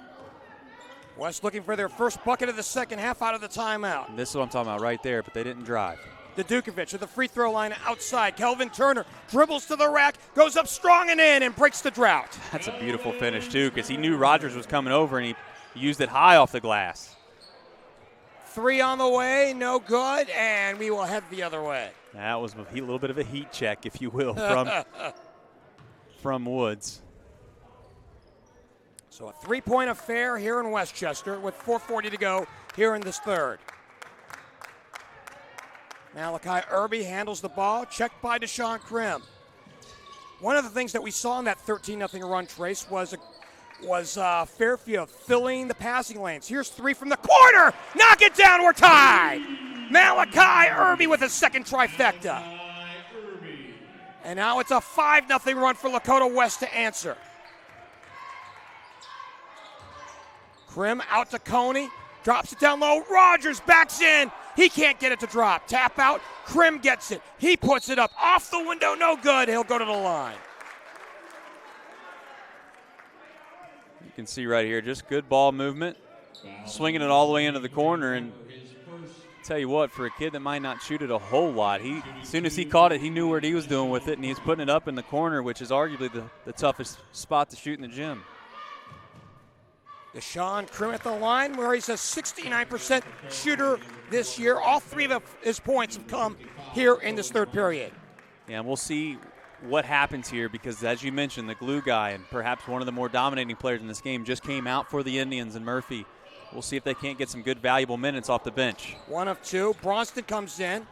West looking for their first bucket of the second half out of the timeout. And this is what I'm talking about right there, but they didn't drive. Dukovic at the free throw line outside. Kelvin Turner dribbles to the rack, goes up strong and in, and breaks the drought. That's a beautiful finish, too, because he knew Rogers was coming over, and he used it high off the glass. 3 on the way, no good, and we will head the other way. That was a little bit of a heat check, if you will, from Woods. So a 3-point affair here in Westchester with 4:40 to go here in this third. Malachi Irby handles the ball, checked by Deshaun Krim. One of the things that we saw in that 13-0 run, Trace, was Fairfield filling the passing lanes. Here's 3 from the corner. Knock it down. We're tied. Malachi Irby with a second trifecta. And now it's a 5-0 run for Lakota West to answer. Krim out to Coney. Drops it down low. Rogers backs in. He can't get it to drop. Tap out. Krim gets it. He puts it up. Off the window. No good. He'll go to the line. You can see right here, just good ball movement. Swinging it all the way into the corner. And tell you what, for a kid that might not shoot it a whole lot, as soon as he caught it, he knew what he was doing with it, and he's putting it up in the corner, which is arguably the toughest spot to shoot in the gym. Deshaun Krim at the line, where he's a 69% shooter this year. All three of his points have come here in this third period. Yeah, and we'll see what happens here because, as you mentioned, the glue guy and perhaps one of the more dominating players in this game just came out for the Indians, and Murphy. We'll see if they can't get some good, valuable minutes off the bench. 1 of 2. Bronston comes in.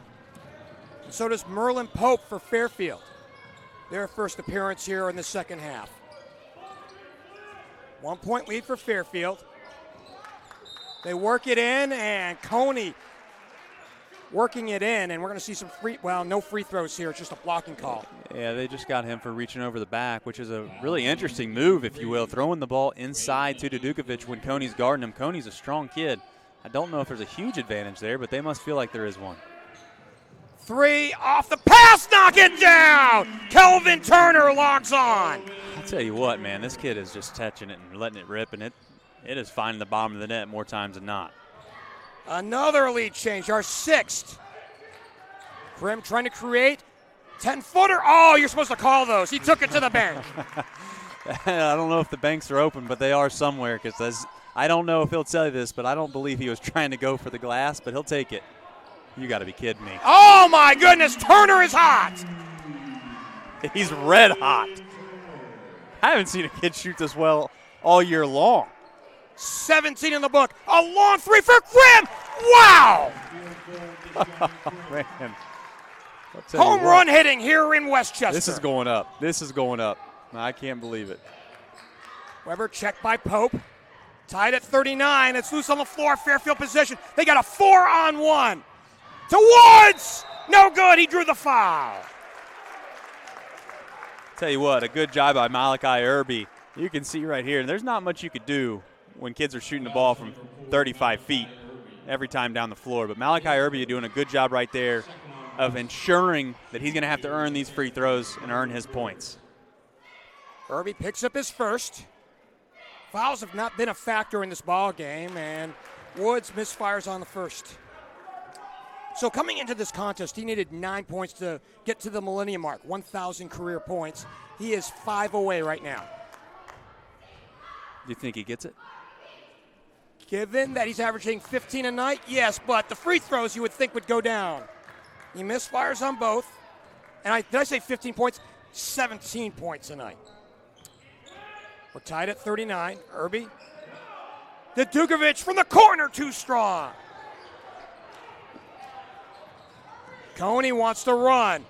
And so does Merlin Pope for Fairfield. Their first appearance here in the second half. 1 point lead for Fairfield. They work it in, and Coney working it in, and we're going to see some no free throws here. It's just a blocking call. Yeah, they just got him for reaching over the back, which is a really interesting move, if you will, throwing the ball inside to Dudukovic when Coney's guarding him. Coney's a strong kid. I don't know if there's a huge advantage there, but they must feel like there is one. 3 off the pass, knock it down! Kelvin Turner logs on. I'll tell you what, man, this kid is just touching it and letting it rip, and it is finding the bottom of the net more times than not. Another lead change, our 6th. Krim trying to create 10-footer. Oh, you're supposed to call those. He took it to the bench. I don't know if the banks are open, but they are somewhere because I don't know if he'll tell you this, but I don't believe he was trying to go for the glass, but he'll take it. You got to be kidding me. Oh, my goodness. Turner is hot. He's red hot. I haven't seen a kid shoot this well all year long. 17 in the book. A long 3 for Krim. Wow. Oh, man. Home run hitting here in Westchester. This is going up. This is going up. I can't believe it. Weber checked by Pope. Tied at 39. It's loose on the floor. Fairfield possession. They got a 4-on-1. To Woods. No good. He drew the foul. Tell you what, a good job by Malachi Irby. You can see right here, there's not much you could do when kids are shooting the ball from 35 feet every time down the floor. But Malachi Irby doing a good job right there of ensuring that he's going to have to earn these free throws and earn his points. Irby picks up his first. Fouls have not been a factor in this ball game, and Woods misfires on the first. So coming into this contest, he needed 9 points to get to the millennium mark, 1,000 career points. He is 5 away right now. Do you think he gets it? Given that he's averaging 15 a night, yes, but the free throws you would think would go down. He misfires on both. And did I say 15 points? 17 points a night. We're tied at 39. Irby. Dudukovic from the corner, too strong. Coney wants to run.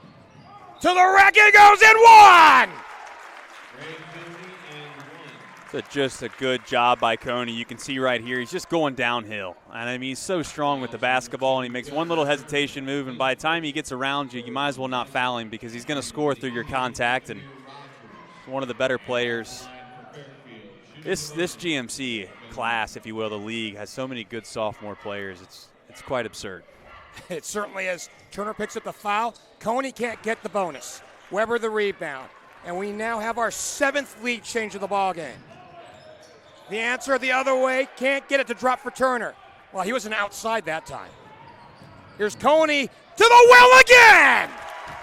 To the rack it goes in 1! So just a good job by Coney. You can see right here, he's just going downhill. And I mean, he's so strong with the basketball, and he makes one little hesitation move, and by the time he gets around you, you might as well not foul him because he's going to score through your contact, and one of the better players. This GMC class, if you will, the league, has so many good sophomore players. It's quite absurd. It certainly is. Turner picks up the foul. Coney can't get the bonus. Weber the rebound. And we now have our 7th lead change of the ball game. The answer the other way, can't get it to drop for Turner. Well, he wasn't outside that time. Here's Coney to the well again!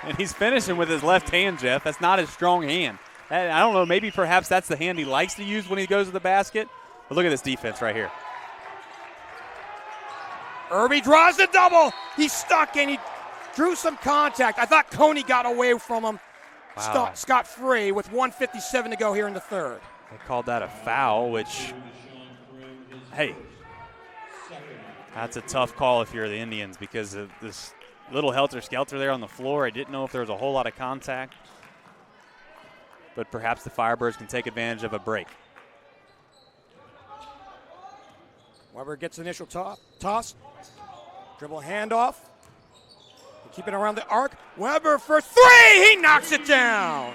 And he's finishing with his left hand, Jeff. That's not his strong hand. I don't know, maybe perhaps that's the hand he likes to use when he goes to the basket. But look at this defense right here. Irby draws the double. He's stuck, and he drew some contact. I thought Coney got away from him. Wow. Scot-free with 1:57 to go here in the third. They called that a foul, which, hey, that's a tough call if you're the Indians because of this little helter-skelter there on the floor. I didn't know if there was a whole lot of contact, but perhaps the Firebirds can take advantage of a break. Weber gets initial toss. Dribble handoff. Keep it around the arc. Weber for 3. He knocks it down.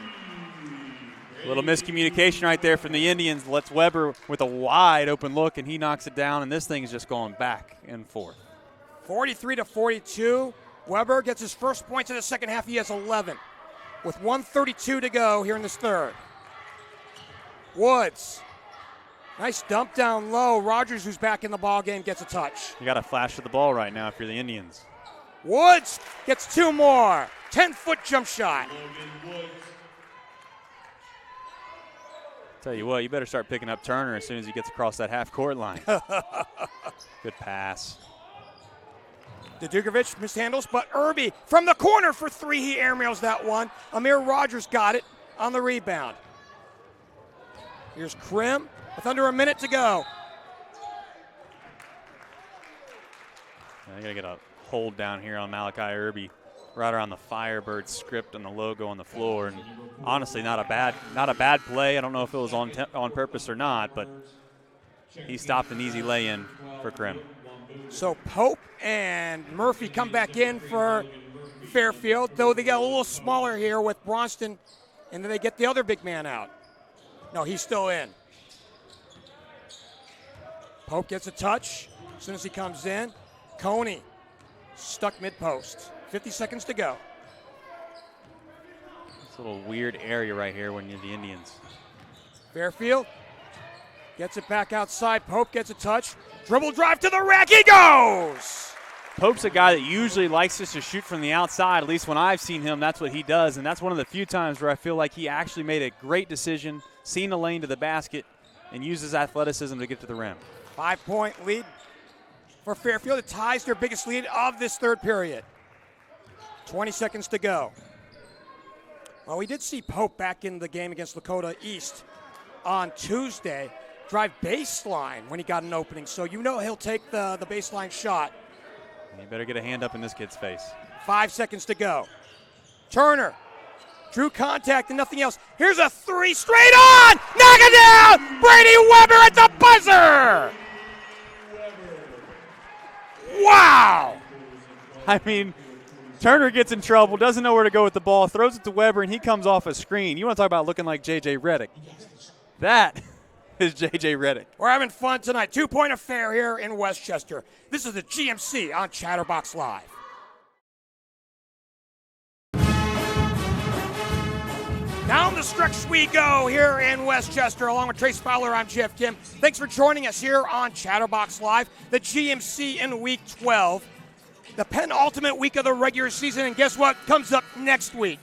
A little miscommunication right there from the Indians. Lets Weber with a wide open look, and he knocks it down, and this thing is just going back and forth. 43-42. Weber gets his first points in the second half. He has 11 with 1:32 to go here in this third. Woods. Nice dump down low. Rogers, who's back in the ball game, gets a touch. You got to flash to the ball right now if you're the Indians. Woods gets 2 more. 10-foot jump shot. Tell you what, you better start picking up Turner as soon as he gets across that half-court line. Good pass. Dukovic mishandles, but Irby from the corner for 3. He airmails that one. Amir Rogers got it on the rebound. Here's Krim with under a minute to go. I gotta get a hold down here on Malachi Irby, right around the Firebirds script and the logo on the floor. And honestly, not a bad play. I don't know if it was on purpose or not, but he stopped an easy lay-in for Krim. So Pope and Murphy come back in for Fairfield, though they got a little smaller here with Bronston, and then they get the other big man out. No, he's still in. Pope gets a touch as soon as he comes in. Coney stuck mid-post. 50 seconds to go. It's a little weird area right here when you're the Indians. Fairfield gets it back outside. Pope gets a touch. Dribble drive to the rack. He goes! Pope's a guy that usually likes just to shoot from the outside. At least when I've seen him, that's what he does. And that's one of the few times where I feel like he actually made a great decision, seen a lane to the basket, and uses athleticism to get to the rim. 5-point lead for Fairfield. It ties their biggest lead of this third period. 20 seconds to go. Well, we did see Pope back in the game against Lakota East on Tuesday. Drive baseline when he got an opening, so you know he'll take the baseline shot. You better get a hand up in this kid's face. 5 seconds to go. Turner drew contact and nothing else. Here's a 3 straight on! Knock it down! Brady Weber at the buzzer! Wow! I mean, Turner gets in trouble, doesn't know where to go with the ball, throws it to Weber, and he comes off a screen. You want to talk about looking like J.J. Redick. That is J.J. Redick. We're having fun tonight. 2-point affair here in Westchester. This is the GMC on Chatterbox Live. Down the stretch we go here in Westchester. Along with Trace Fowler, I'm Geoff Kim. Thanks for joining us here on Chatterbox Live. The GMC in Week 12. The penultimate week of the regular season. And guess what comes up next week?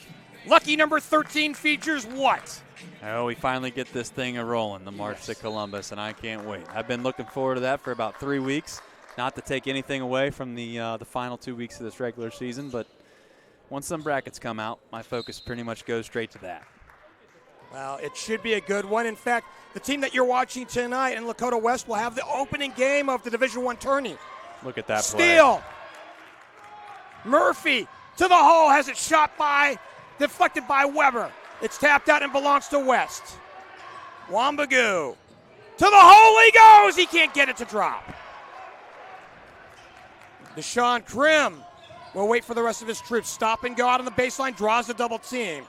Lucky number 13 features what? Oh, we finally get this thing a-rolling, the March to Columbus, and I can't wait. I've been looking forward to that for about 3 weeks. Not to take anything away from the final 2 weeks of this regular season, but once some brackets come out, my focus pretty much goes straight to that. Well, it should be a good one. In fact, the team that you're watching tonight in Lakota West will have the opening game of the Division I tourney. Look at that Steal. play. Murphy to the hole, has it deflected by Weber. It's tapped out and belongs to West. Wambagoo. To the hole he goes. He can't get it to drop. Deshaun Krim will wait for the rest of his troops. Stop and go out on the baseline. Draws the double team.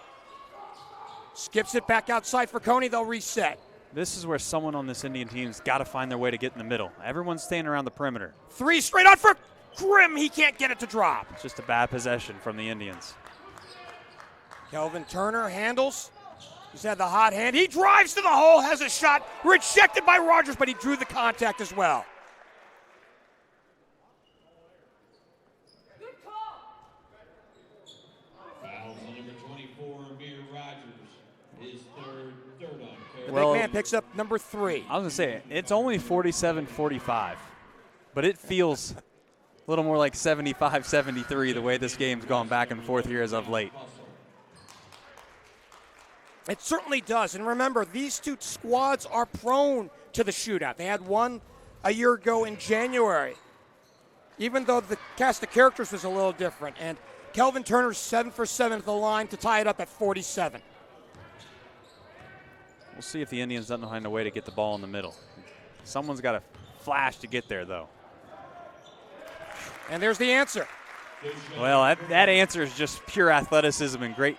Skips it back outside for Coney. They'll reset. This is where someone on this Indian team's got to find their way to get in the middle. Everyone's staying around the perimeter. 3 straight on for Krim. He can't get it to drop. It's just a bad possession from the Indians. Kelvin Turner handles. He's had the hot hand. He drives to the hole, has a shot rejected by Rogers, but he drew the contact as well. Good call. Foul on number 24, Amir Rogers. His third on. The big man picks up number 3. I was going to say, it's only 47-45, but it feels a little more like 75-73 the way this game's gone back and forth here as of late. It certainly does. And remember, these two squads are prone to the shootout. They had one a year ago in January, even though the cast of characters was a little different. And Kelvin Turner's 7 for 7 at the line to tie it up at 47. We'll see if the Indians don't find a way to get the ball in the middle. Someone's got to flash to get there, though. And there's the answer. Well, that answer is just pure athleticism and great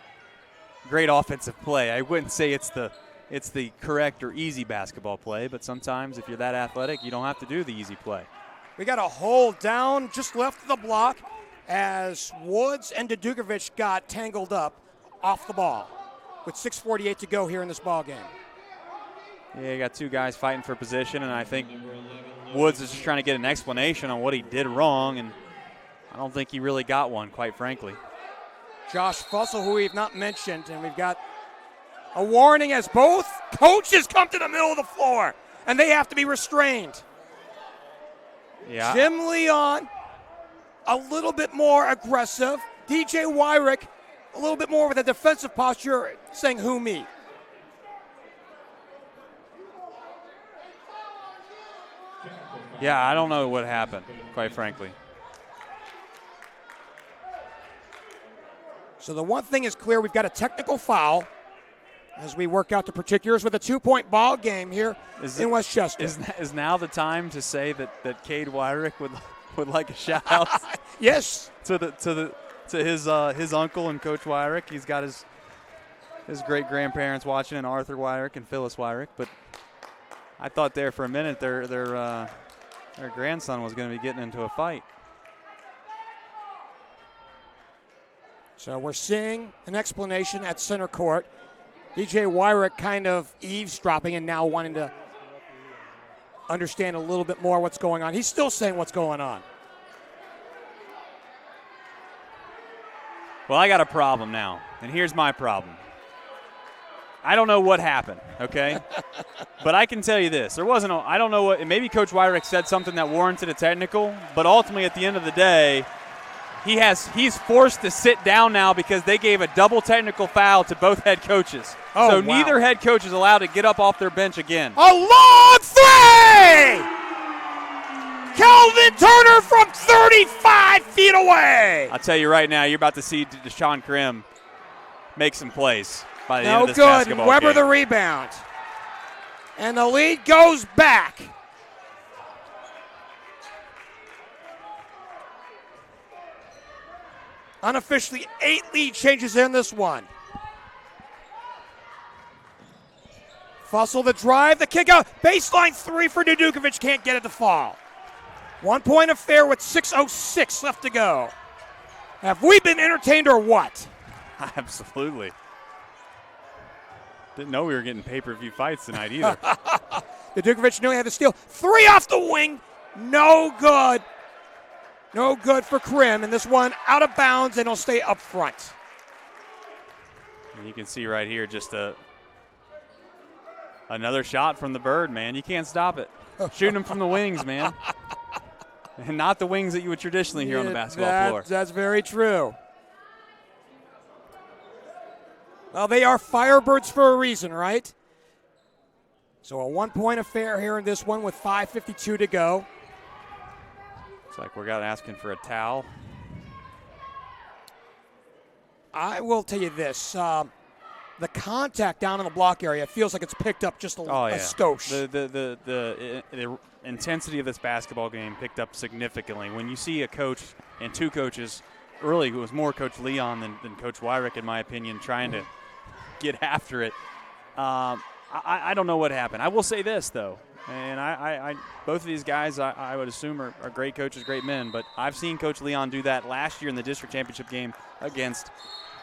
offensive play. I wouldn't say it's the correct or easy basketball play, but sometimes if you're that athletic, you don't have to do the easy play. We got a hole down just left of the block as Woods and Dudukovic got tangled up off the ball with 6:48 to go here in this ball game. Yeah, you got two guys fighting for position, and I think Woods is just trying to get an explanation on what he did wrong, and I don't think he really got one, quite frankly. Josh Fussell, who we've not mentioned, and we've got a warning as both coaches come to the middle of the floor, and they have to be restrained. Yeah. Jim Leon, a little bit more aggressive. DJ Wyrick, a little bit more with a defensive posture, saying, who me? Yeah, I don't know what happened, quite frankly. So the one thing is clear, we've got a technical foul as we work out the particulars with a 2-point ball game here in Westchester. Is now the time to say that Cade Wyrick would like a shout out? Yes. To his uncle and Coach Wyrick. He's got his great grandparents watching, and Arthur Wyrick and Phyllis Wyrick. But I thought there for a minute their grandson was going to be getting into a fight. So we're seeing an explanation at center court. DJ Wyrick kind of eavesdropping and now wanting to understand a little bit more what's going on. He's still saying what's going on. Well, I got a problem now, and here's my problem. I don't know what happened, okay? But I can tell you this. I don't know what – maybe Coach Wyrick said something that warranted a technical, but ultimately at the end of the day, he's forced to sit down now because they gave a double technical foul to both head coaches. Oh, so wow. Neither head coach is allowed to get up off their bench again. A long three! Kelvin Turner from 35 feet away. I'll tell you right now, you're about to see Deshaun Krim make some plays by the end No of this good. basketball Weber game. the rebound. And the lead goes back. Unofficially, 8 lead changes in this one. Fussell the drive, the kick out. Baseline 3 for Dudukovic. Can't get it to fall. 1 point affair with 6:06 left to go. Have we been entertained or what? Absolutely. Didn't know we were getting pay-per-view fights tonight either. Dudukovic knew he had to steal. 3 off the wing. No good. No good for Krim. And this one out of bounds, and he'll stay up front. And you can see right here just another shot from the Bird, man. You can't stop it. Shooting them from the wings, man. And not the wings that you would traditionally hear on the basketball floor. That's very true. Well, they are Firebirds for a reason, right? So a 1 point affair here in this one with 5:52 to go. Looks like we're asking for a towel. I will tell you this. The contact down in the block area feels like it's picked up just a skosh. The intensity of this basketball game picked up significantly. When you see a coach and two coaches, early it was more Coach Leon than Coach Wyrick, in my opinion, trying to get after it. I don't know what happened. I will say this, though, and I both of these guys I would assume are great coaches, great men, but I've seen Coach Leon do that last year in the district championship game against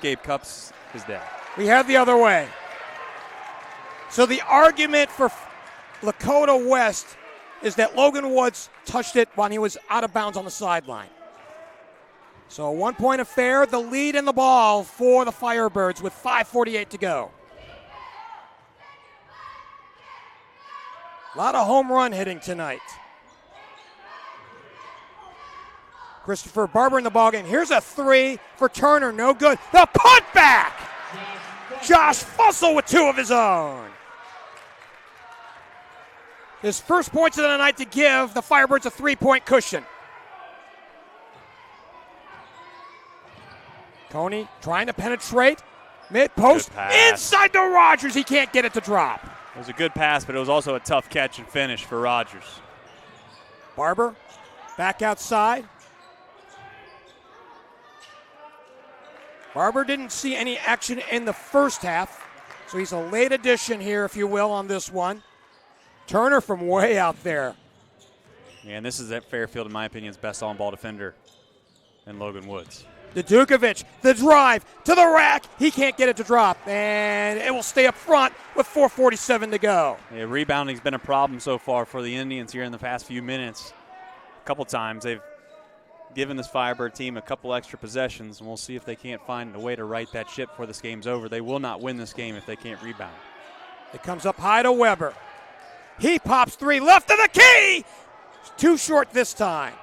Gabe Cups, his dad. We have the other way. So the argument for Lakota West is that Logan Woods touched it when he was out of bounds on the sideline. So a 1 point affair, the lead in the ball for the Firebirds with 5:48 to go. A lot of home run hitting tonight. Christopher Barber in the ballgame. Here's a 3 for Turner, no good. The punt back! Josh Fussell with 2 of his own. His first points of the night to give the Firebirds a 3-point cushion. Coney trying to penetrate. Mid-post. Inside to Rogers. He can't get it to drop. It was a good pass, but it was also a tough catch and finish for Rogers. Barber back outside. Barber didn't see any action in the first half, so he's a late addition here, if you will, on this one. Turner from way out there. And this is at Fairfield, in my opinion, his best on-ball defender in Logan Woods. Dukovic, the drive to the rack. He can't get it to drop, and it will stay up front with 4:47 to go. Yeah, rebounding's been a problem so far for the Indians here in the past few minutes. A couple times they've given this Firebird team a couple extra possessions, and we'll see if they can't find a way to right that ship before this game's over. They will not win this game if they can't rebound. It comes up high to Weber. He pops three, left of the key. Too short this time.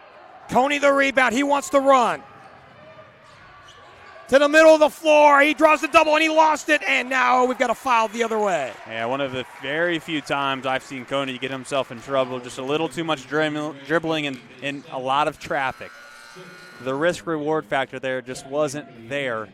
Coney the rebound. He wants to run. To the middle of the floor. He draws the double, and he lost it, and now we've got a foul the other way. Yeah, one of the very few times I've seen Coney get himself in trouble. Just a little too much dribbling and a lot of traffic. The risk-reward factor there just wasn't there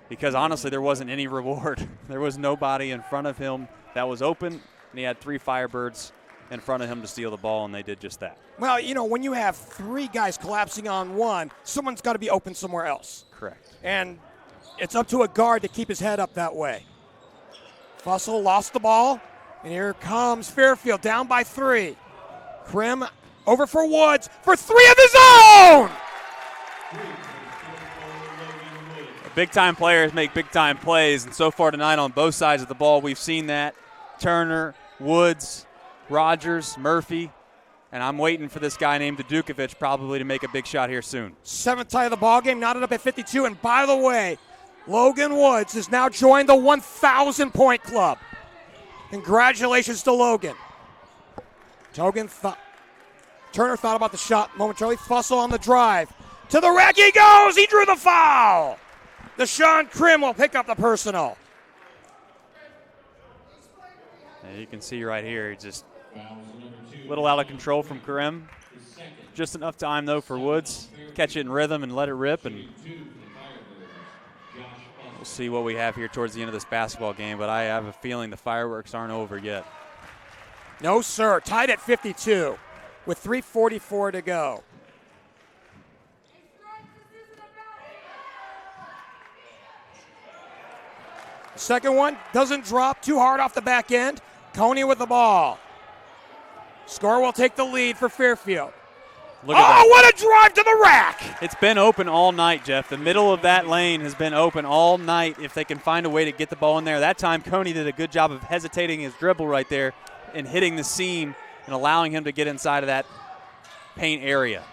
because, honestly, there wasn't any reward. There was nobody in front of him that was open, and he had 3 Firebirds in front of him to steal the ball, and they did just that. Well, you know, when you have 3 guys collapsing on one, someone's got to be open somewhere else. Correct. And it's up to a guard to keep his head up that way. Fussell lost the ball, and here comes Fairfield down by 3. Krim over for Woods for 3 of his own! Big-time players make big-time plays, and so far tonight on both sides of the ball, we've seen that. Turner, Woods, Rogers, Murphy, and I'm waiting for this guy named Dukovic probably to make a big shot here soon. 7th tie of the ball game, knotted up at 52. And by the way, Logan Woods has now joined the 1,000-point club. Congratulations to Logan. Turner thought about the shot momentarily. Fussell on the drive. To the rack he goes. He drew the foul. Deshaun Krim will pick up the personal. And you can see right here, just a little out of control from Krim. Just enough time, though, for Woods. Catch it in rhythm and let it rip. And we'll see what we have here towards the end of this basketball game, but I have a feeling the fireworks aren't over yet. No, sir. Tied at 52 with 3:44 to go. Second one doesn't drop too hard off the back end. Coney with the ball. Score will take the lead for Fairfield. Look at that. What a drive to the rack! It's been open all night, Jeff. The middle of that lane has been open all night if they can find a way to get the ball in there. That time, Coney did a good job of hesitating his dribble right there and hitting the seam and allowing him to get inside of that paint area.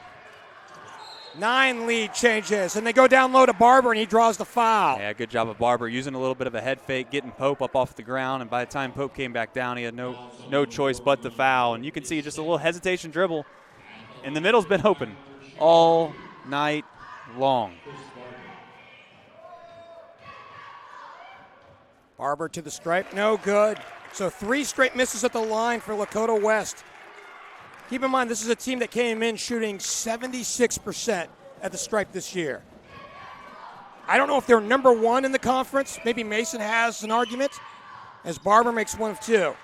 9 lead changes, and they go down low to Barber, and he draws the foul. Yeah, good job of Barber using a little bit of a head fake, getting Pope up off the ground, and by the time Pope came back down, he had no choice but the foul. And you can see just a little hesitation dribble, and the middle's been open all night long. Barber to the stripe, no good. So 3 straight misses at the line for Lakota West. Keep in mind, this is a team that came in shooting 76% at the stripe this year. I don't know if they're number 1 in the conference. Maybe Mason has an argument, as Barber makes 1 of 2.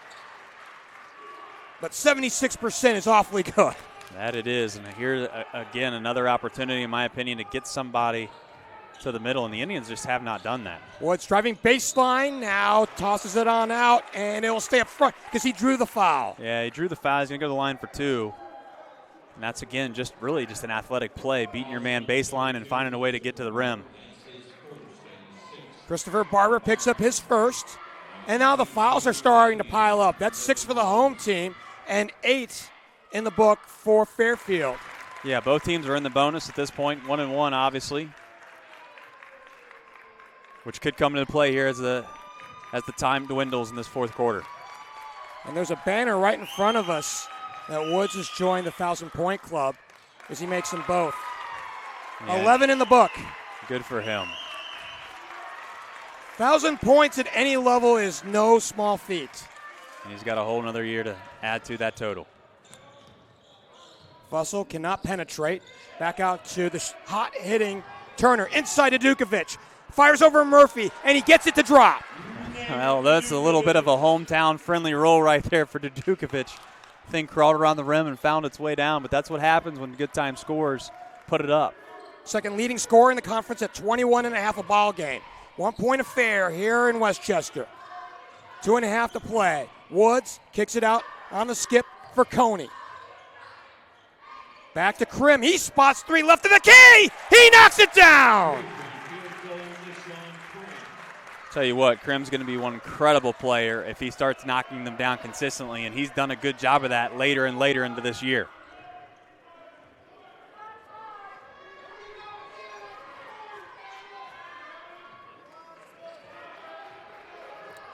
But 76% is awfully good. That it is, and here again, another opportunity, in my opinion, to get somebody to the middle, and the Indians just have not done that. Woods driving baseline, now tosses it on out, and it will stay up front because he drew the foul. Yeah, he drew the foul. He's going to go to the line for 2. And that's, again, just an athletic play, beating your man baseline and finding a way to get to the rim. Christopher Barber picks up his first, and now the fouls are starting to pile up. That's 6 for the home team and 8 in the book for Fairfield. Yeah, both teams are in the bonus at this point, 1-1, obviously, which could come into play here as the time dwindles in this fourth quarter. And there's a banner right in front of us that Woods has joined the 1,000-point club as he makes them both. Yeah. 11 in the book. Good for him. 1,000 points at any level is no small feat. And he's got a whole another year to add to that total. Fussell cannot penetrate. Back out to the hot-hitting Turner. Inside to Dukovic. Fires over Murphy, and he gets it to drop. Well, that's a little bit of a hometown-friendly roll right there for Dukovic. Thing crawled around the rim and found its way down, but that's what happens when good time scorers put it up. Second leading scorer in the conference at 21.5 a ball game. 1 point affair here in Westchester. 2.5 to play. Woods kicks it out on the skip for Coney. Back to Krim. He spots 3 left of the key. He knocks it down. Tell you what, Krim's going to be one incredible player if he starts knocking them down consistently, and he's done a good job of that later and later into this year.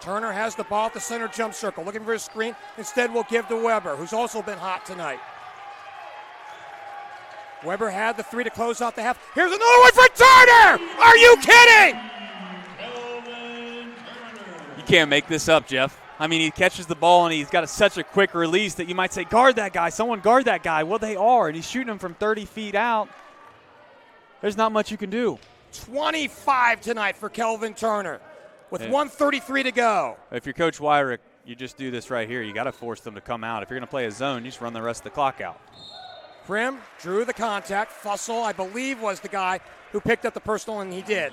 Turner has the ball at the center jump circle, looking for his screen. Instead, we'll give to Weber, who's also been hot tonight. Weber had the 3 to close out the half. Here's another one for Turner! Are you kidding? You can't make this up, Jeff. I mean, he catches the ball, and he's got such a quick release that you might say, guard that guy, someone guard that guy. Well, they are, and he's shooting him from 30 feet out. There's not much you can do. 25 tonight for Kelvin Turner with 1:33 to go. If you're Coach Wyrick, you just do this right here. You got to force them to come out. If you're going to play a zone, you just run the rest of the clock out. Krim drew the contact. Fussell, I believe, was the guy who picked up the personal, and he did.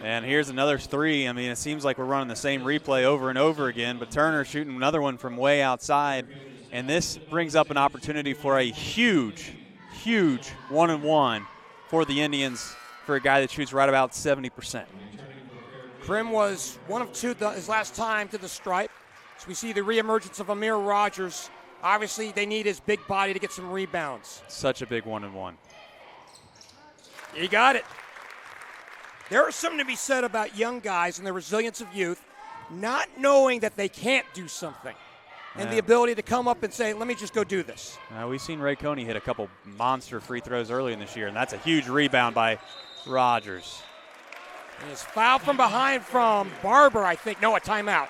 And here's another 3. I mean, it seems like we're running the same replay over and over again, but Turner shooting another one from way outside. And this brings up an opportunity for a huge, huge 1-and-1 for the Indians for a guy that shoots right about 70%. Krim was 1 of 2 his last time to the stripe. So we see the reemergence of Amir Rogers. Obviously, they need his big body to get some rebounds. Such a big 1-and-1. You got it. There is something to be said about young guys and the resilience of youth, not knowing that they can't do something, and the ability to come up and say, let me just go do this. We've seen Ray Coney hit a couple monster free throws early in this year, and that's a huge rebound by Rogers. And his foul from behind from Barber, I think. No, a timeout.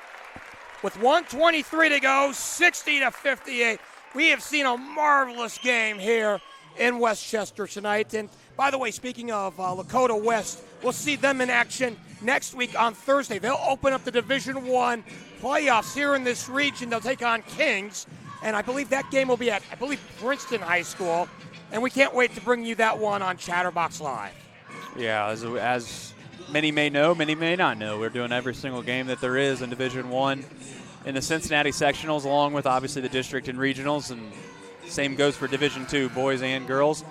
With 1:23 to go, 60-58. We have seen a marvelous game here in Westchester tonight. And by the way, speaking of Lakota West, we'll see them in action next week on Thursday. They'll open up the Division I playoffs here in this region. They'll take on Kings. And I believe that game will be at, Princeton High School. And we can't wait to bring you that one on Chatterbox Live. Yeah, as many may know, many may not know, we're doing every single game that there is in Division I in the Cincinnati sectionals, along with obviously the district and regionals, and same goes for Division II, boys and girls.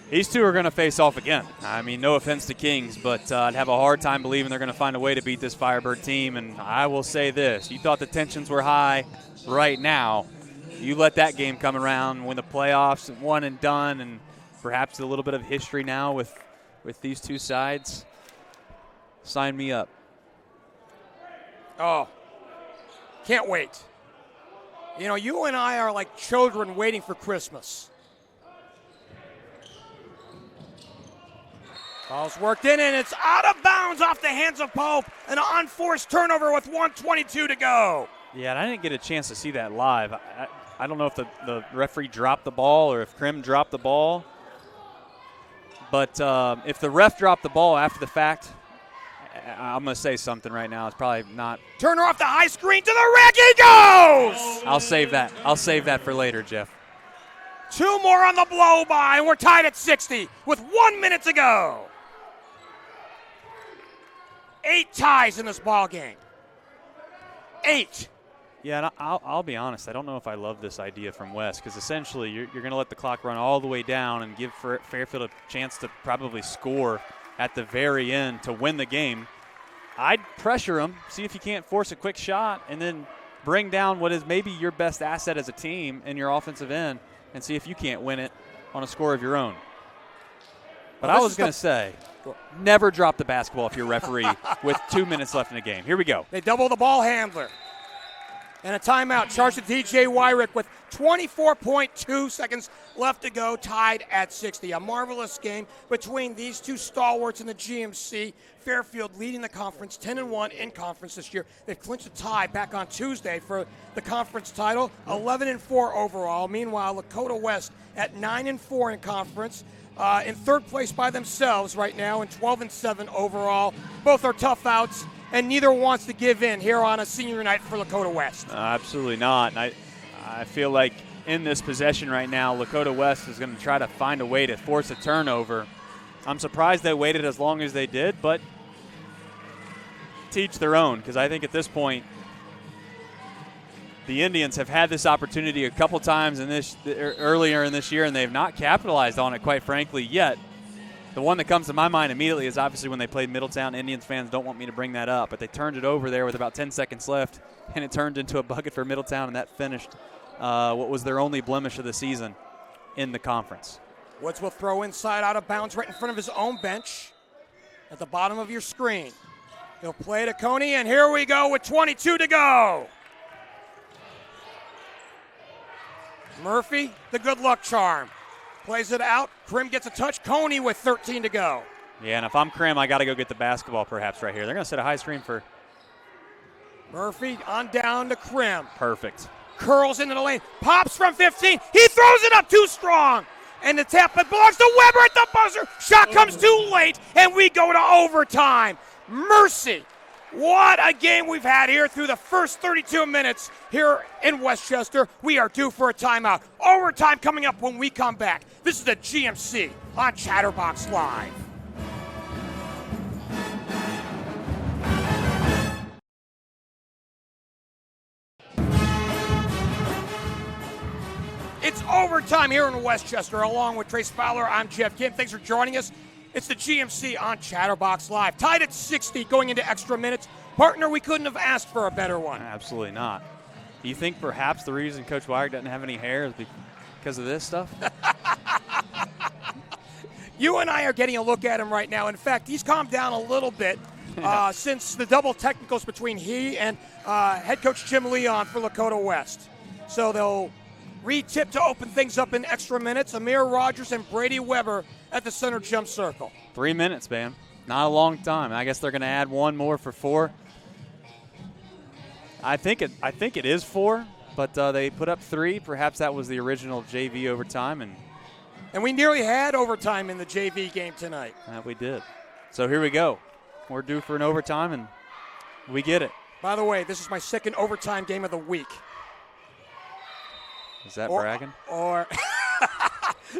These two are going to face off again. I mean, no offense to Kings, but I'd have a hard time believing they're going to find a way to beat this Firebird team. And I will say this, you thought the tensions were high right now. You let that game come around, win the playoffs, one and done, and perhaps a little bit of history now with these two sides. Sign me up. Oh, can't wait. You know, you and I are like children waiting for Christmas. Ball's worked in, and it's out of bounds off the hands of Pope. An unforced turnover with 1:22 to go. Yeah, and I didn't get a chance to see that live. I don't know if the referee dropped the ball or if Krim dropped the ball. But if the ref dropped the ball after the fact, I'm going to say something right now. It's probably not. Turner off the high screen to the rack. He goes! I'll save that. I'll save that for later, Jeff. 2 more on the blow by, and we're tied at 60 with 1 minute to go. 8 ties in this ball game. 8. Yeah, and I'll be honest. I don't know if I love this idea from West, because essentially you're going to let the clock run all the way down and give Fairfield a chance to probably score at the very end to win the game. I'd pressure them, see if you can't force a quick shot, and then bring down what is maybe your best asset as a team in your offensive end and see if you can't win it on a score of your own. But I was going to say, never drop the basketball if you're a referee with 2 minutes left in the game. Here we go. They double the ball handler. And a timeout charged to DJ Wyrick with 24.2 seconds left to go, tied at 60. A marvelous game between these two stalwarts in the GMC. Fairfield leading the conference 10-1 in conference this year. They've clinched a tie back on Tuesday for the conference title, 11-4 overall. Meanwhile, Lakota West at 9-4 in conference. In third place by themselves right now and 12-7 overall. Both are tough outs, and neither wants to give in here on a senior night for Lakota West. Absolutely not. And I feel like in this possession right now, Lakota West is going to try to find a way to force a turnover. I'm surprised they waited as long as they did, but teach their own, because I think at this point the Indians have had this opportunity a couple times earlier in this year, and they've not capitalized on it, quite frankly, yet. The one that comes to my mind immediately is obviously when they played Middletown. Indians fans don't want me to bring that up, but they turned it over there with about 10 seconds left, and it turned into a bucket for Middletown, and that finished what was their only blemish of the season in the conference. Woods will throw inside out of bounds right in front of his own bench at the bottom of your screen. He'll play to Coney, and here we go with 22 to go. Murphy, the good luck charm. Plays it out. Krim gets a touch. Coney with 13 to go. Yeah, and if I'm Krim, I got to go get the basketball perhaps right here. They're going to set a high screen for Murphy on down to Krim. Perfect. Curls into the lane. Pops from 15. He throws it up too strong. And the tap belongs to Weber at the buzzer. Shot comes too late, and we go to overtime. Mercy. What a game we've had here through the first 32 minutes here in Westchester. We are due for a timeout. Overtime coming up when we come back. This is the GMC on Chatterbox Live. It's overtime here in Westchester. Along with Trace Fowler, I'm Geoff Kim. Thanks for joining us. It's the GMC on Chatterbox Live. Tied at 60 going into extra minutes. Partner, we couldn't have asked for a better one. Absolutely not. Do you think perhaps the reason Coach Wyrick doesn't have any hair is because of this stuff? You and I are getting a look at him right now. In fact, he's calmed down a little bit since the double technicals between he and head coach Jim Leon for Lakota West. So they'll re-tip to open things up in extra minutes. Amir Rogers and Brady Weber at the center jump circle. 3 minutes, man. Not a long time. I guess they're going to add one more for 4. I think it is 4, but they put up 3. Perhaps that was the original JV overtime, and we nearly had overtime in the JV game tonight. We did. So here we go. We're due for an overtime, and we get it. By the way, this is my second overtime game of the week. Is that bragging? Or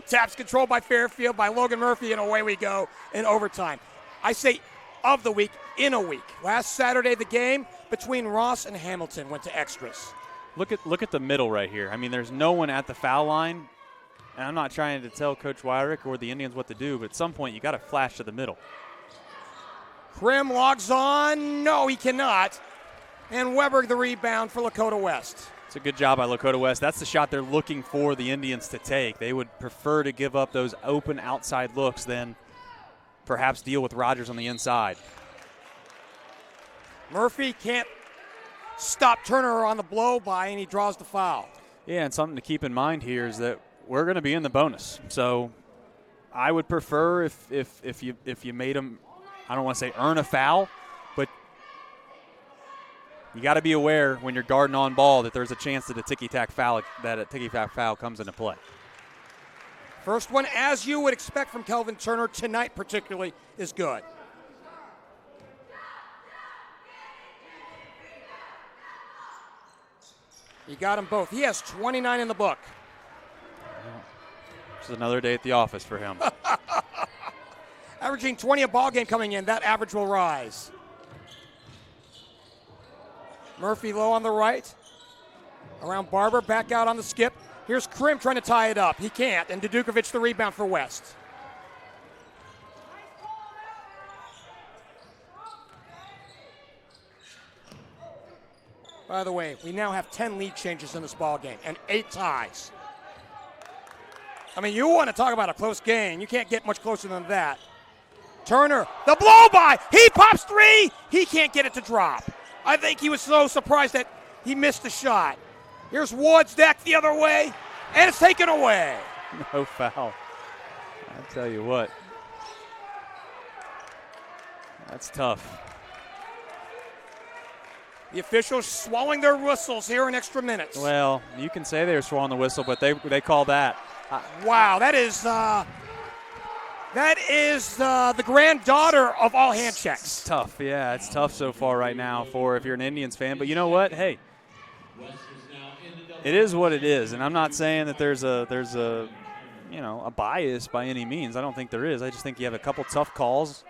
taps controlled by Fairfield, by Logan Murphy, and away we go in overtime. I say of the week, in a week. Last Saturday, the game between Ross and Hamilton went to extras. Look at the middle right here. I mean, there's no one at the foul line, and I'm not trying to tell Coach Wyrick or the Indians what to do, but at some point you got to flash to the middle. Krim logs on. No, he cannot. And Weber the rebound for Lakota West. It's a good job by Lakota West. That's the shot they're looking for the Indians to take. They would prefer to give up those open outside looks than perhaps deal with Rogers on the inside. Murphy can't stop Turner on the blow by, and he draws the foul. Yeah, and something to keep in mind here is that we're going to be in the bonus. So I would prefer if you made them, I don't want to say earn a foul, but you got to be aware when you're guarding on ball that there's a chance that a ticky-tack foul comes into play. First one, as you would expect from Kelvin Turner tonight particularly, is good. He got them both. He has 29 in the book. This is another day at the office for him. Averaging 20 a ball game coming in. That average will rise. Murphy low on the right. Around Barber, back out on the skip. Here's Krim trying to tie it up. He can't, and Dudukovic the rebound for West. By the way, we now have 10 lead changes in this ball game and 8 ties. I mean, you want to talk about a close game. You can't get much closer than that. Turner, the blow-by. He pops 3. He can't get it to drop. I think he was so surprised that he missed the shot. Here's Woods deck the other way, and it's taken away. No foul. I tell you what. That's tough. The officials swallowing their whistles here in extra minutes. Well, you can say they were swallowing the whistle, but they call that. Wow, that is the granddaughter of all hand checks. It's tough, yeah. It's tough so far right now for if you're an Indians fan. But you know what? Hey, it is what it is, and I'm not saying that there's a bias by any means. I don't think there is. I just think you have a couple tough calls,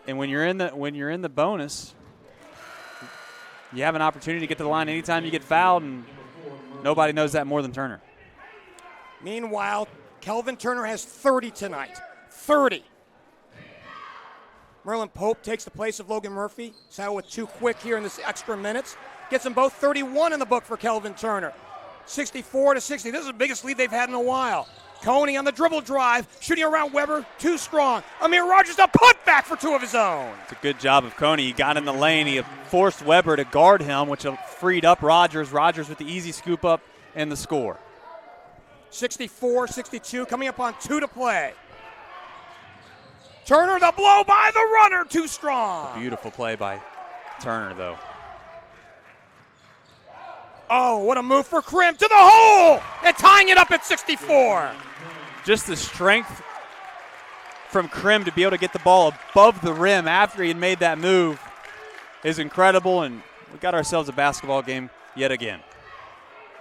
and when you're in the bonus, you have an opportunity to get to the line anytime you get fouled, and nobody knows that more than Turner. Meanwhile, Kelvin Turner has 30 tonight. 30. Merlin Pope takes the place of Logan Murphy. Saddled with 2 quick here in this extra minutes. Gets them both 31 in the book for Kelvin Turner. 64-60. This is the biggest lead they've had in a while. Coney on the dribble drive, shooting around Weber, too strong. Amir Rogers a putback for 2 of his own. It's a good job of Coney. He got in the lane. He forced Weber to guard him, which freed up Rogers. Rogers with the easy scoop up and the score. 64-62, coming up on 2 to play. Turner, the blow by the runner, too strong. Beautiful play by Turner, though. Oh, what a move for Krim to the hole and tying it up at 64. Just the strength from Krim to be able to get the ball above the rim after he had made that move is incredible, and we got ourselves a basketball game yet again.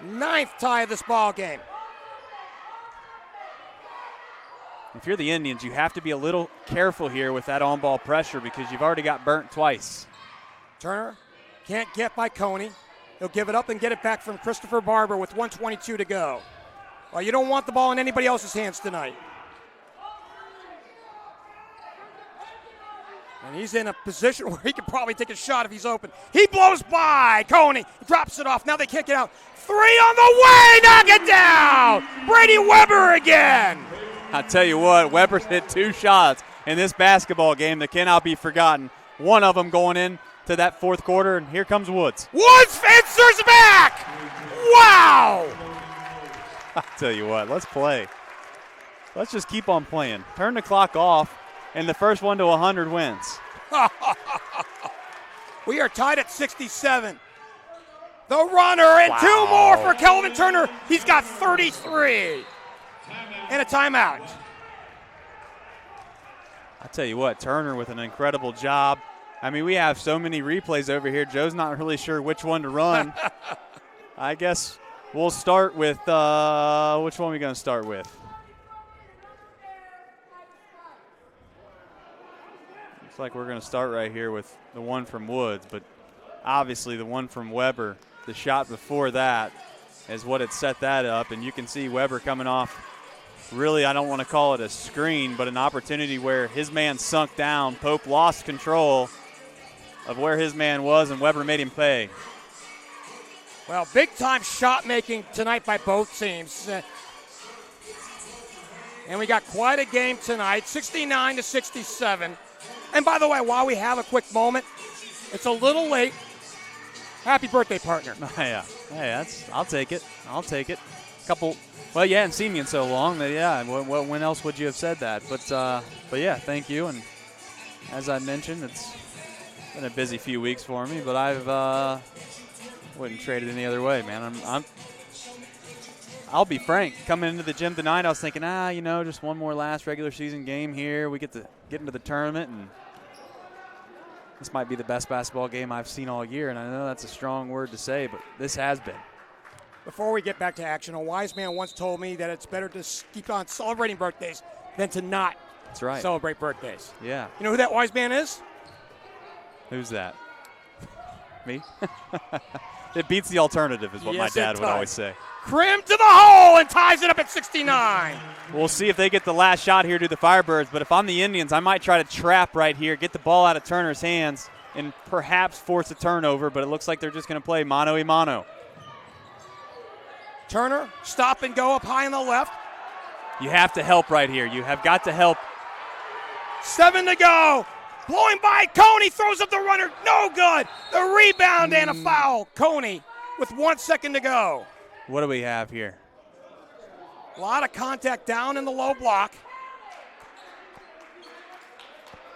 9th tie of this ball game. If you're the Indians, you have to be a little careful here with that on-ball pressure because you've already got burnt twice. Turner can't get by Coney. He'll give it up and get it back from Christopher Barber with 1:22 to go. Well, you don't want the ball in anybody else's hands tonight. And he's in a position where he could probably take a shot if he's open. He blows by Coney. Drops it off. Now they kick it out. 3 on the way. Knock it down. Brady Weber again. I tell you what, Weber's hit 2 shots in this basketball game that cannot be forgotten. One of them going in to that 4th quarter, and here comes Woods. Woods answers back. Wow. I tell you what, let's play. Let's just keep on playing. Turn the clock off, and the first one to 100 wins. We are tied at 67. The runner and 2 more for Kelvin Turner. He's got 33. And a timeout. I tell you what, Turner with an incredible job. I mean, we have so many replays over here. Joe's not really sure which one to run. I guess we'll start with, which one are we going to start with? Looks like we're going to start right here with the one from Woods, but obviously the one from Weber, the shot before that is what had set that up, and you can see Weber coming off. Really, I don't want to call it a screen, but an opportunity where his man sunk down. Pope lost control of where his man was, and Weber made him pay. Well, big-time shot making tonight by both teams. And we got quite a game tonight, 69-67. And by the way, while we have a quick moment, it's a little late. Happy birthday, partner. Yeah. Hey, I'll take it. I'll take it. Well, you hadn't seen me in so long that, yeah, when else would you have said that? But yeah, thank you. And as I mentioned, it's been a busy few weeks for me, but I've wouldn't trade it any other way, man. I'll be frank. Coming into the gym tonight, I was thinking, just one more last regular season game here. We get to get into the tournament, and this might be the best basketball game I've seen all year. And I know that's a strong word to say, but this has been. Before we get back to action, a wise man once told me that it's better to keep on celebrating birthdays than to not That's right. celebrate birthdays. Yeah. You know who that wise man is? Who's that? Me? It beats the alternative is what my dad would always say. Krim to the hole and ties it up at 69. We'll see if they get the last shot here to the Firebirds, but if I'm the Indians, I might try to trap right here, get the ball out of Turner's hands, and perhaps force a turnover, but it looks like they're just going to play mano-a-mano. Turner, stop and go up high on the left. You have to help right here. You have got to help. 7 to go. Blowing by Coney, throws up the runner. No good. The rebound and a foul. Coney with 1 second to go. What do we have here? A lot of contact down in the low block.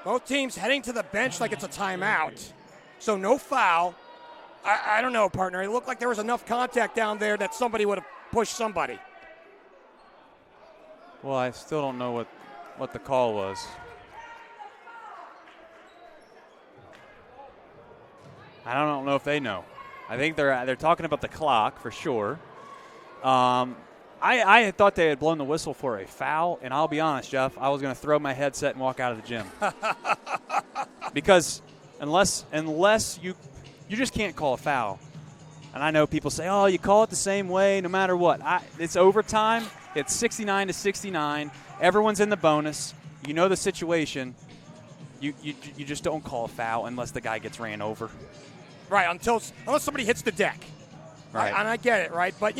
Both teams heading to the bench like it's a timeout. So no foul. I don't know, partner. It looked like there was enough contact down there that somebody would have pushed somebody. Well, I still don't know what the call was. I don't know if they know. I think they're talking about the clock for sure. I had thought they had blown the whistle for a foul, and I'll be honest, Jeff, I was going to throw my headset and walk out of the gym. Because unless you you just can't call a foul. And I know people say, oh, you call it the same way no matter what. It's overtime. It's 69-69. Everyone's in the bonus. You know the situation. You just don't call a foul unless the guy gets ran over. Right, unless somebody hits the deck. Right. And I get it, right? But,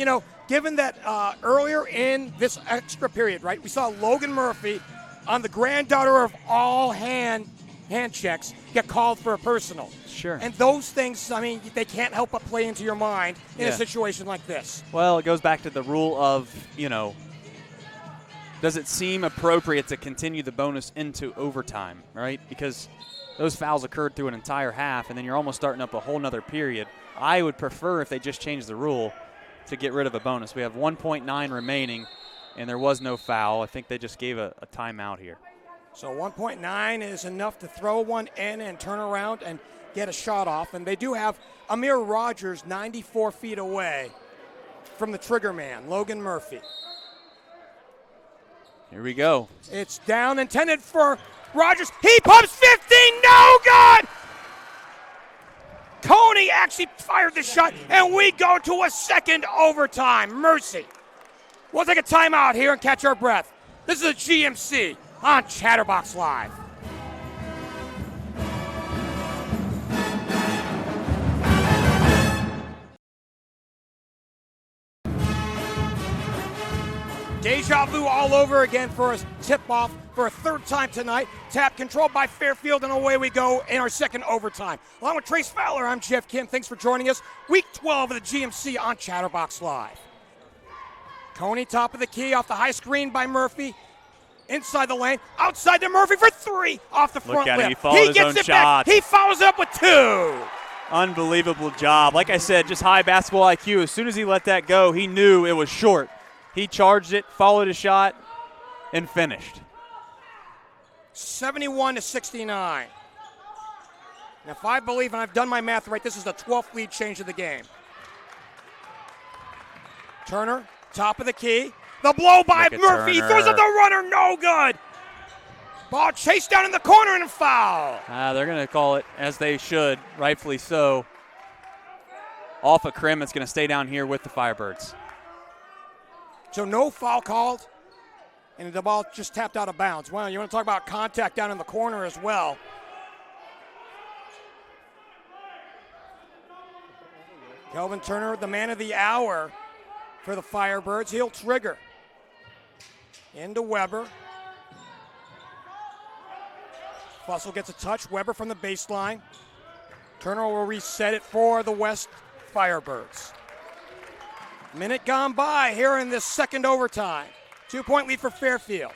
given that earlier in this extra period, right, we saw Logan Murphy on the granddaughter of all hand checks get called for a personal. Sure. And those things, they can't help but play into your mind in a situation like this. Well, it goes back to the rule of, does it seem appropriate to continue the bonus into overtime, right? Because those fouls occurred through an entire half, and then you're almost starting up a whole nother period. I would prefer if they just changed the rule to get rid of a bonus. We have 1.9 remaining, and there was no foul. I think they just gave a timeout here. So 1.9 is enough to throw one in and turn around and get a shot off. And they do have Amir Rogers 94 feet away from the trigger man, Logan Murphy. Here we go. It's down, intended for Rogers. He pumps 15, no good! Coney actually fired the shot, and we go to a second overtime. Mercy. We'll take a timeout here and catch our breath. This is a GMC on Chatterbox Live. Deja vu all over again for a tip-off for a third time tonight. Tap controlled by Fairfield, and away we go in our second overtime. Along with Trace Fowler, I'm Geoff Kim. Thanks for joining us. Week 12 of the GMC on Chatterbox Live. Coney, top of the key, off the high screen by Murphy. Inside the lane, outside to Murphy for three, off the front lip. He followed his own shot. He follows it up with two. Unbelievable job. Like I said, just high basketball IQ. As soon as he let that go, he knew it was short. He charged it, followed his shot, and finished. 71-69. And if I believe, and I've done my math right, this is the 12th lead change of the game. Turner, top of the key. The blow by Murphy. Turner. Throws up the runner, no good. Ball chased down in the corner and a foul. They're going to call it, as they should, rightfully so. Off of Krim, it's going to stay down here with the Firebirds. So no foul called, and the ball just tapped out of bounds. Wow, you want to talk about contact down in the corner as well. Kelvin Turner, the man of the hour for the Firebirds. He'll trigger. Into Weber. Fussell gets a touch. Weber from the baseline. Turner will reset it for the West Firebirds. Minute gone by here in this second overtime. 2-point lead for Fairfield.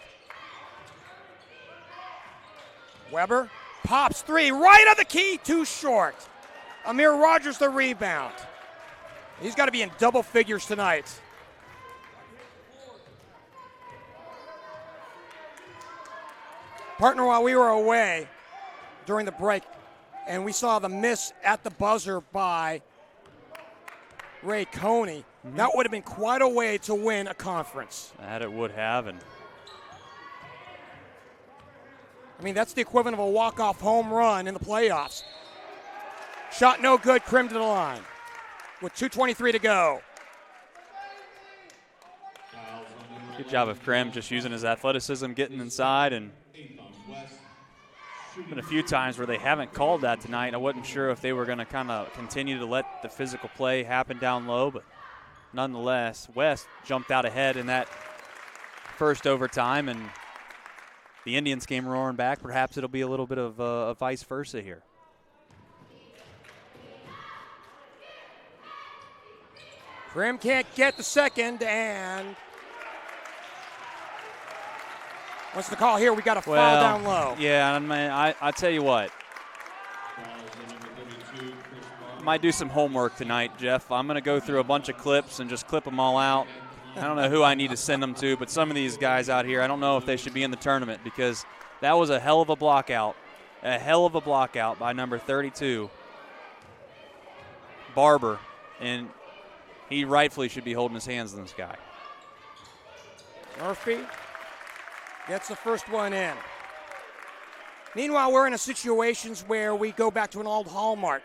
Weber pops three, right on the key, too short. Amir Rogers the rebound. He's got to be in double figures tonight. Partner, while we were away during the break, and we saw the miss at the buzzer by Ray Coney, that would have been quite a way to win a conference. That it would have. And that's the equivalent of a walk-off home run in the playoffs. Shot no good, Krim to the line with 2:23 to go. Good job of Krim just using his athleticism, getting inside, and been a few times where they haven't called that tonight. I wasn't sure if they were going to kind of continue to let the physical play happen down low, but nonetheless, West jumped out ahead in that first overtime, and the Indians came roaring back. Perhaps it'll be a little bit of a vice versa here. Krim can't get the second, and what's the call here? We got a foul down low. Yeah, I tell you what. Might do some homework tonight, Jeff. I'm going to go through a bunch of clips and just clip them all out. I don't know who I need to send them to, but some of these guys out here, I don't know if they should be in the tournament because that was a hell of a block out. A hell of a block out by number 32, Barber. And he rightfully should be holding his hands on this guy. Murphy gets the first one in. Meanwhile, we're in a situations where we go back to an old hallmark.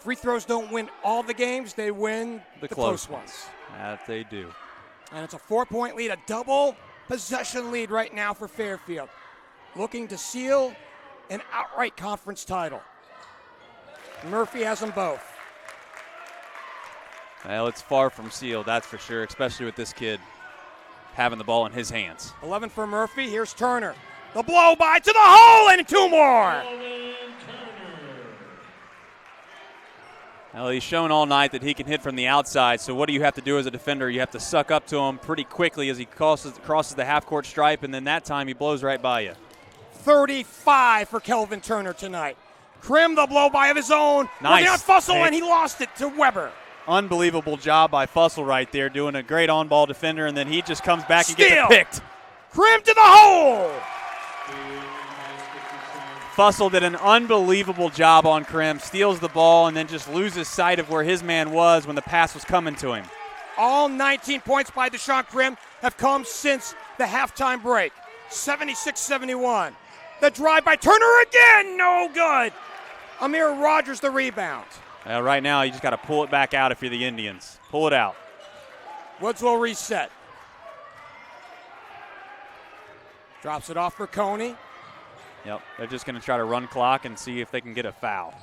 Free throws don't win all the games. They win the close ones. That they do. And it's a 4-point lead, a double possession lead right now for Fairfield. Looking to seal an outright conference title. Murphy has them both. Well, it's far from sealed, that's for sure, especially with this kid having the ball in his hands. 11 for Murphy. Here's Turner. The blow by to the hole and 2 more. Well, he's shown all night that he can hit from the outside, so what do you have to do as a defender? You have to suck up to him pretty quickly as he crosses the half-court stripe, and then that time he blows right by you. 35 for Kelvin Turner tonight. Krim, the blow by of his own. Nice. On Fussell, and he lost it to Weber. Unbelievable job by Fussell right there, doing a great on-ball defender, and then he just comes back and Steal. gets it picked. Krim to the hole. Fussell did an unbelievable job on Krim, steals the ball, and then just loses sight of where his man was when the pass was coming to him. All 19 points by Deshaun Krim have come since the halftime break. 76-71. The drive by Turner again, no good. Amir Rogers the rebound. Right now, you just got to pull it back out if you're the Indians. Pull it out. Woods will reset. Drops it off for Coney. Yep, they're just going to try to run clock and see if they can get a foul.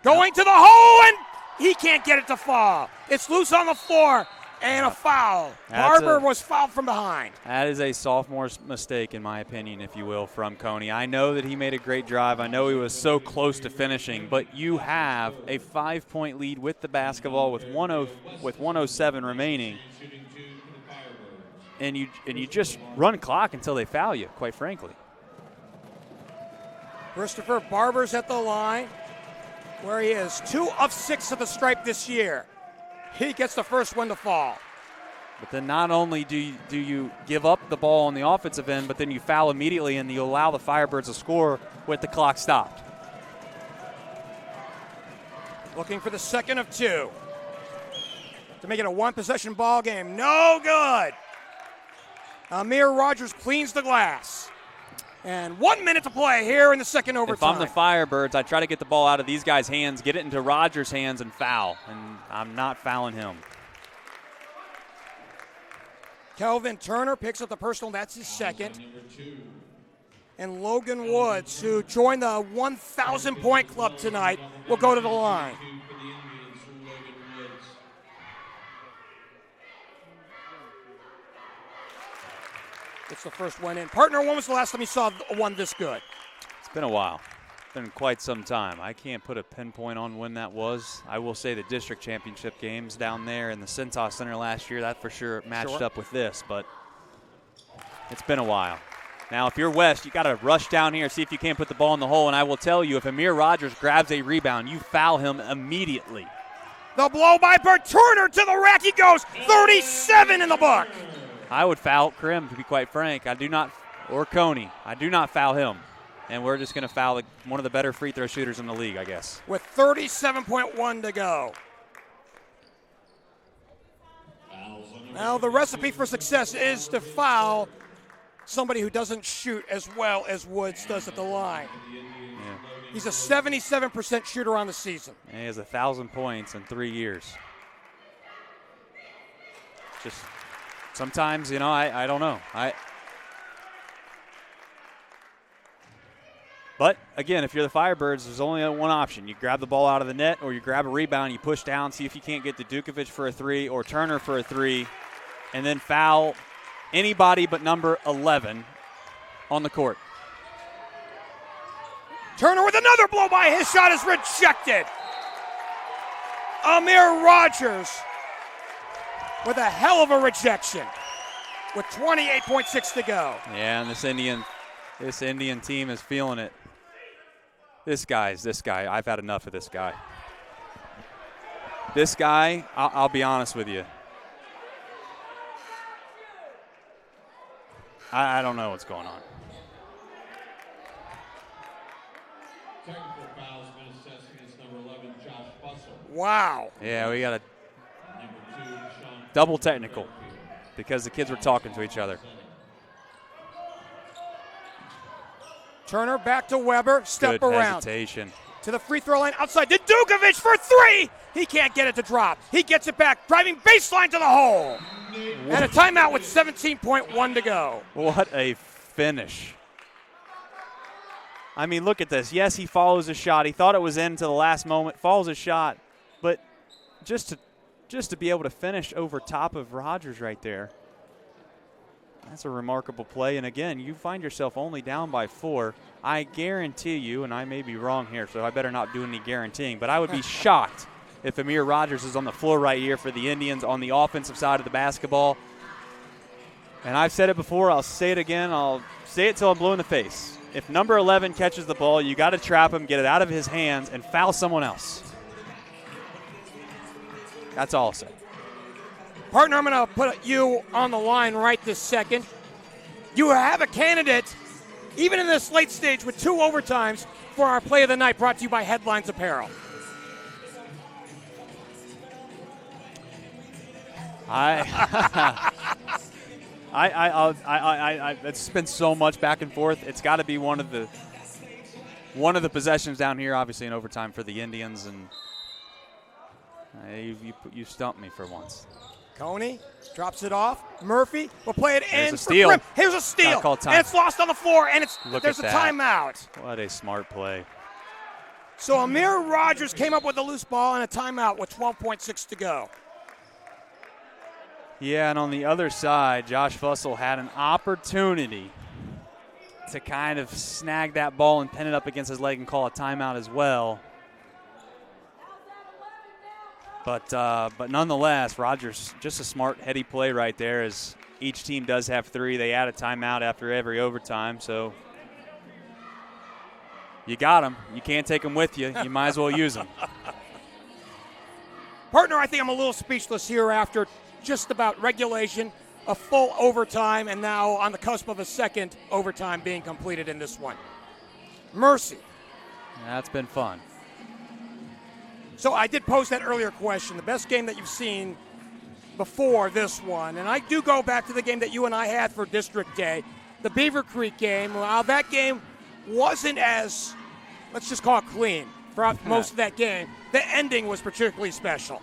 Going to the hole, and he can't get it to fall. It's loose on the floor, and a foul. Barber was fouled from behind. That is a sophomore's mistake, in my opinion, if you will, from Coney. I know that he made a great drive. I know he was so close to finishing, but you have a 5-point lead with the basketball with 107 remaining. And you just run clock until they foul you, quite frankly. Christopher Barber's at the line, where he is 2 of 6 at the stripe this year. He gets the first one to fall. But then not only do you give up the ball on the offensive end, but then you foul immediately and you allow the Firebirds to score with the clock stopped. Looking for the second of 2 to make it a 1-possession ball game. No good. Amir Rogers cleans the glass. And 1 minute to play here in the second overtime. If I'm the Firebirds, I try to get the ball out of these guys' hands, get it into Rogers' hands, and foul. And I'm not fouling him. Kelvin Turner picks up the personal. That's his second. And Logan Woods, who joined the 1,000-point club tonight, will go to the line. It's the first one in. Partner, when was the last time you saw one this good? It's been a while. It's been quite some time. I can't put a pinpoint on when that was. I will say the district championship games down there in the Cintas Center last year, that for sure matched up with this, but it's been a while. Now, if you're West, you got to rush down here, see if you can't put the ball in the hole, and I will tell you, if Amir Rogers grabs a rebound, you foul him immediately. The blow by Bert Turner to the rack. He goes 37 in the book. I would foul Krim, to be quite frank. Or Coney. I do not foul him. And we're just going to foul one of the better free throw shooters in the league, I guess. With 37.1 to go. Now, the recipe for success is to foul somebody who doesn't shoot as well as Woods does at the line. Yeah. He's a 77% shooter on the season. And he has 1,000 points in 3 years. Just sometimes, I don't know. But, again, if you're the Firebirds, there's only one option. You grab the ball out of the net or you grab a rebound, you push down, see if you can't get to Dukovic for a 3 or Turner for a 3, and then foul anybody but number 11 on the court. Turner with another blow by. His shot is rejected. Amir Rogers with a hell of a rejection with 28.6 to go. Yeah, and this Indian team is feeling it. This guy. I've had enough of this guy. This guy, I'll be honest with you. I don't know what's going on. Technical fouls been assessed against number 11, Josh Fussell. Wow. Yeah, we got a Number 2, Sean double technical because the kids were talking to each other. Turner back to Weber. Step Good around. hesitation. to the free throw line outside to Dukovic for three. He can't get it to drop. He gets it back, driving baseline to the hole. And a timeout with 17.1 to go. What a finish. I mean, look at this. Yes, he follows a shot. He thought it was in to the last moment, follows a shot. But just to be able to finish over top of Rogers right there, that's a remarkable play. And again, you find yourself only down by 4. I guarantee you, and I may be wrong here, so I better not do any guaranteeing, but I would be shocked if Amir Rogers is on the floor right here for the Indians on the offensive side of the basketball. And I've said it before, I'll say it again, I'll say it till I'm blue in the face. If number 11 catches the ball, you got to trap him, get it out of his hands, and foul someone else. That's all I'll say. Partner, I'm going to put you on the line right this second. You have a candidate, even in this late stage, with 2 overtimes for our play of the night, brought to you by Headlines Apparel. It's been so much back and forth. It's got to be one of the possessions down here, obviously in overtime for the Indians, and you stumped me for once. Coney drops it off. Murphy will play it in a steal. for Krim. Here's a steal, and it's lost on the floor, and there's a timeout. What a smart play. So Amir Rogers came up with a loose ball and a timeout with 12.6 to go. Yeah, and on the other side, Josh Fussell had an opportunity to kind of snag that ball and pin it up against his leg and call a timeout as well. But nonetheless, Rogers, just a smart, heady play right there, as each team does have 3. They add a timeout after every overtime, so you got them. You can't take them with you. You might as well use them. Partner, I think I'm a little speechless here after just about regulation, a full overtime, and now on the cusp of a second overtime being completed in this one. Mercy. That's been fun. So I did pose that earlier question, the best game that you've seen before this one, and I do go back to the game that you and I had for District Day, the Beaver Creek game. While that game wasn't as, let's just call it clean, throughout most of that game, the ending was particularly special.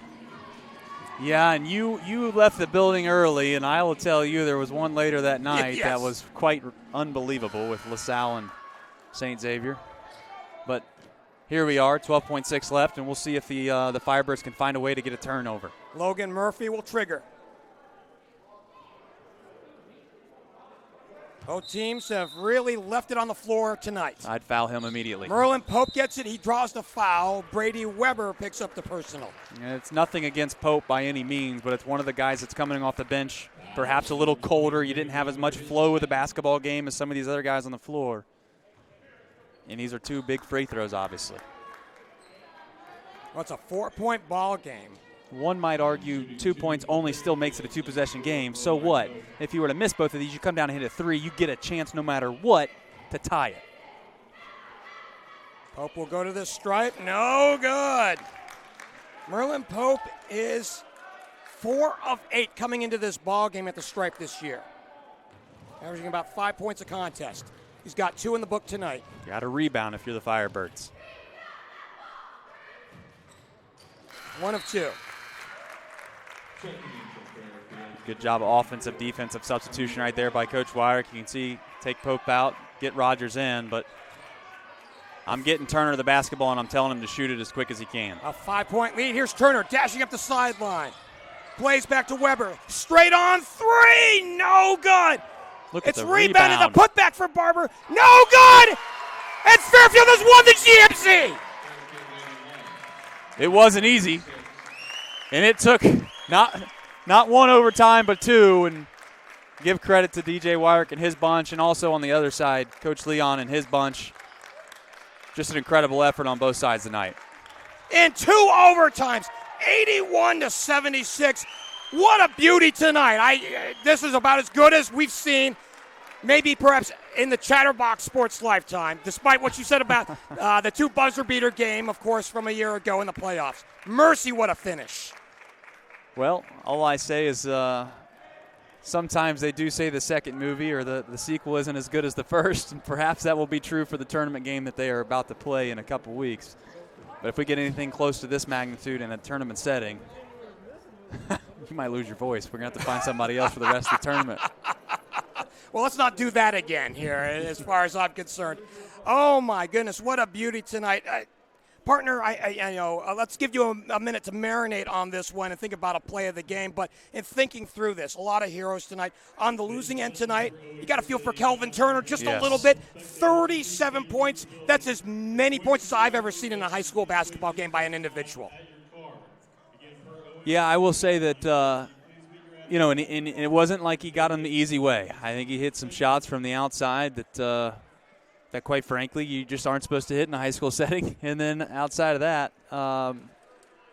Yeah, and you left the building early, and I will tell you there was one later that night that was quite unbelievable with LaSalle and St. Xavier. But here we are, 12.6 left, and we'll see if the Firebirds can find a way to get a turnover. Logan Murphy will trigger. Both teams have really left it on the floor tonight. I'd foul him immediately. Merlin Pope gets it. He draws the foul. Brady Weber picks up the personal. And it's nothing against Pope by any means, but it's one of the guys that's coming off the bench, perhaps a little colder. You didn't have as much flow with the basketball game as some of these other guys on the floor. And these are 2 big free throws, obviously. Well, it's a 4-point ball game. One might argue 2 points only still makes it a 2-possession game. So what? If you were to miss both of these, you come down and hit a 3, you get a chance no matter what to tie it. Pope will go to the stripe. No good. Merlin Pope is 4 of 8 coming into this ball game at the stripe this year. Averaging about 5 points a contest. He's got 2 in the book tonight. You got to rebound if you're the Firebirds. 1 of 2. Good job of offensive, defensive substitution right there by Coach Wyrick. You can see, take Pope out, get Rogers in, but I'm getting Turner the basketball, and I'm telling him to shoot it as quick as he can. A 5-point lead. Here's Turner dashing up the sideline. Plays back to Weber. Straight on 3. No good. Look at it's the rebounded. rebound. The putback for Barber. No good. And Fairfield has won the GMC. It wasn't easy, and it took not 1 overtime, but 2, and give credit to DJ Wyrick and his bunch, and also on the other side, Coach Leon and his bunch. Just an incredible effort on both sides tonight. In 2 overtimes, 81-76. What a beauty tonight. This is about as good as we've seen, maybe perhaps in the Chatterbox Sports lifetime, despite what you said about the 2 buzzer beater game, of course, from a year ago in the playoffs. Mercy, what a finish. Well, all I say is sometimes they do say the second movie or the sequel isn't as good as the first, and perhaps that will be true for the tournament game that they are about to play in a couple weeks. But if we get anything close to this magnitude in a tournament setting, you might lose your voice. We're going to have to find somebody else for the rest of the tournament. Well, let's not do that again here, as far as I'm concerned. Oh, my goodness, what a beauty tonight. Partner, let's give you a minute to marinate on this one and think about a play of the game. But in thinking through this, a lot of heroes tonight. On the losing end tonight, you got to feel for Kelvin Turner just a little bit. 37 points. That's as many points as I've ever seen in a high school basketball game by an individual. Yeah, I will say that, and it wasn't like he got him the easy way. I think he hit some shots from the outside that quite frankly, you just aren't supposed to hit in a high school setting. And then outside of that,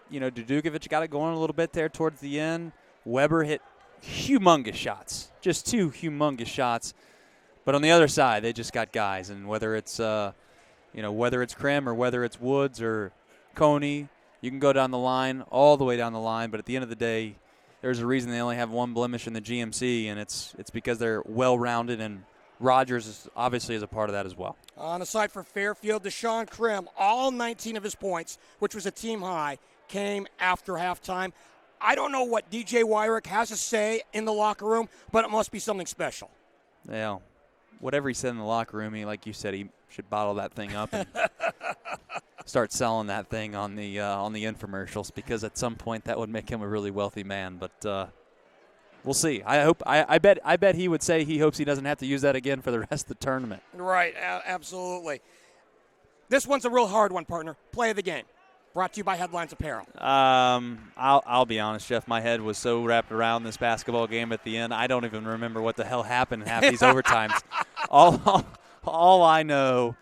Dudukovic got it going a little bit there towards the end. Weber hit humongous shots, just 2 humongous shots. But on the other side, they just got guys. And whether it's, whether it's Krim or whether it's Woods or Coney, you can go down the line, all the way down the line. But at the end of the day, there's a reason they only have 1 blemish in the GMC, and it's because they're well-rounded, and Rogers obviously is a part of that as well. On the side for Fairfield, Deshaun Krim, all 19 of his points, which was a team high, came after halftime. I don't know what DJ Wyrick has to say in the locker room, but it must be something special. Yeah, whatever he said in the locker room, like you said, he should bottle that thing up and start selling that thing on the infomercials, because at some point that would make him a really wealthy man. But we'll see. I bet he would say he hopes he doesn't have to use that again for the rest of the tournament. Right, absolutely. This one's a real hard one, partner. Play of the game. Brought to you by Headlines Apparel. I'll be honest, Jeff. My head was so wrapped around this basketball game at the end, I don't even remember what the hell happened in half these overtimes. All I know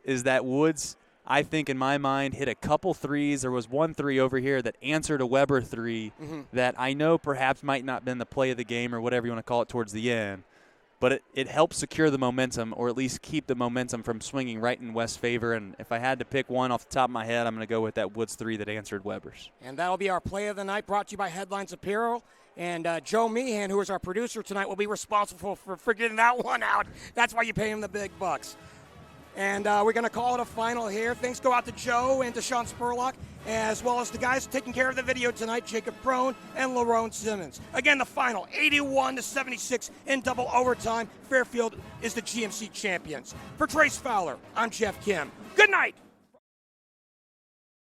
is that Woods, I think in my mind, hit a couple threes. There was 1 3 over here that answered a Weber 3 that I know perhaps might not have been the play of the game or whatever you want to call it towards the end. But it helped secure the momentum, or at least keep the momentum from swinging right in West's favor. And if I had to pick one off the top of my head, I'm going to go with that Woods 3 that answered Weber's. And that'll be our play of the night, brought to you by Headlines Apparel. And Joe Meehan, who is our producer tonight, will be responsible for figuring that one out. That's why you pay him the big bucks. And we're going to call it a final here. Thanks go out to Joe and to Sean Spurlock, as well as the guys taking care of the video tonight, Jacob Prone and Lerone Simmons. Again, the final, 81-76 in double overtime. Fairfield is the GMC champions. For Trace Fowler, I'm Geoff Kim. Good night.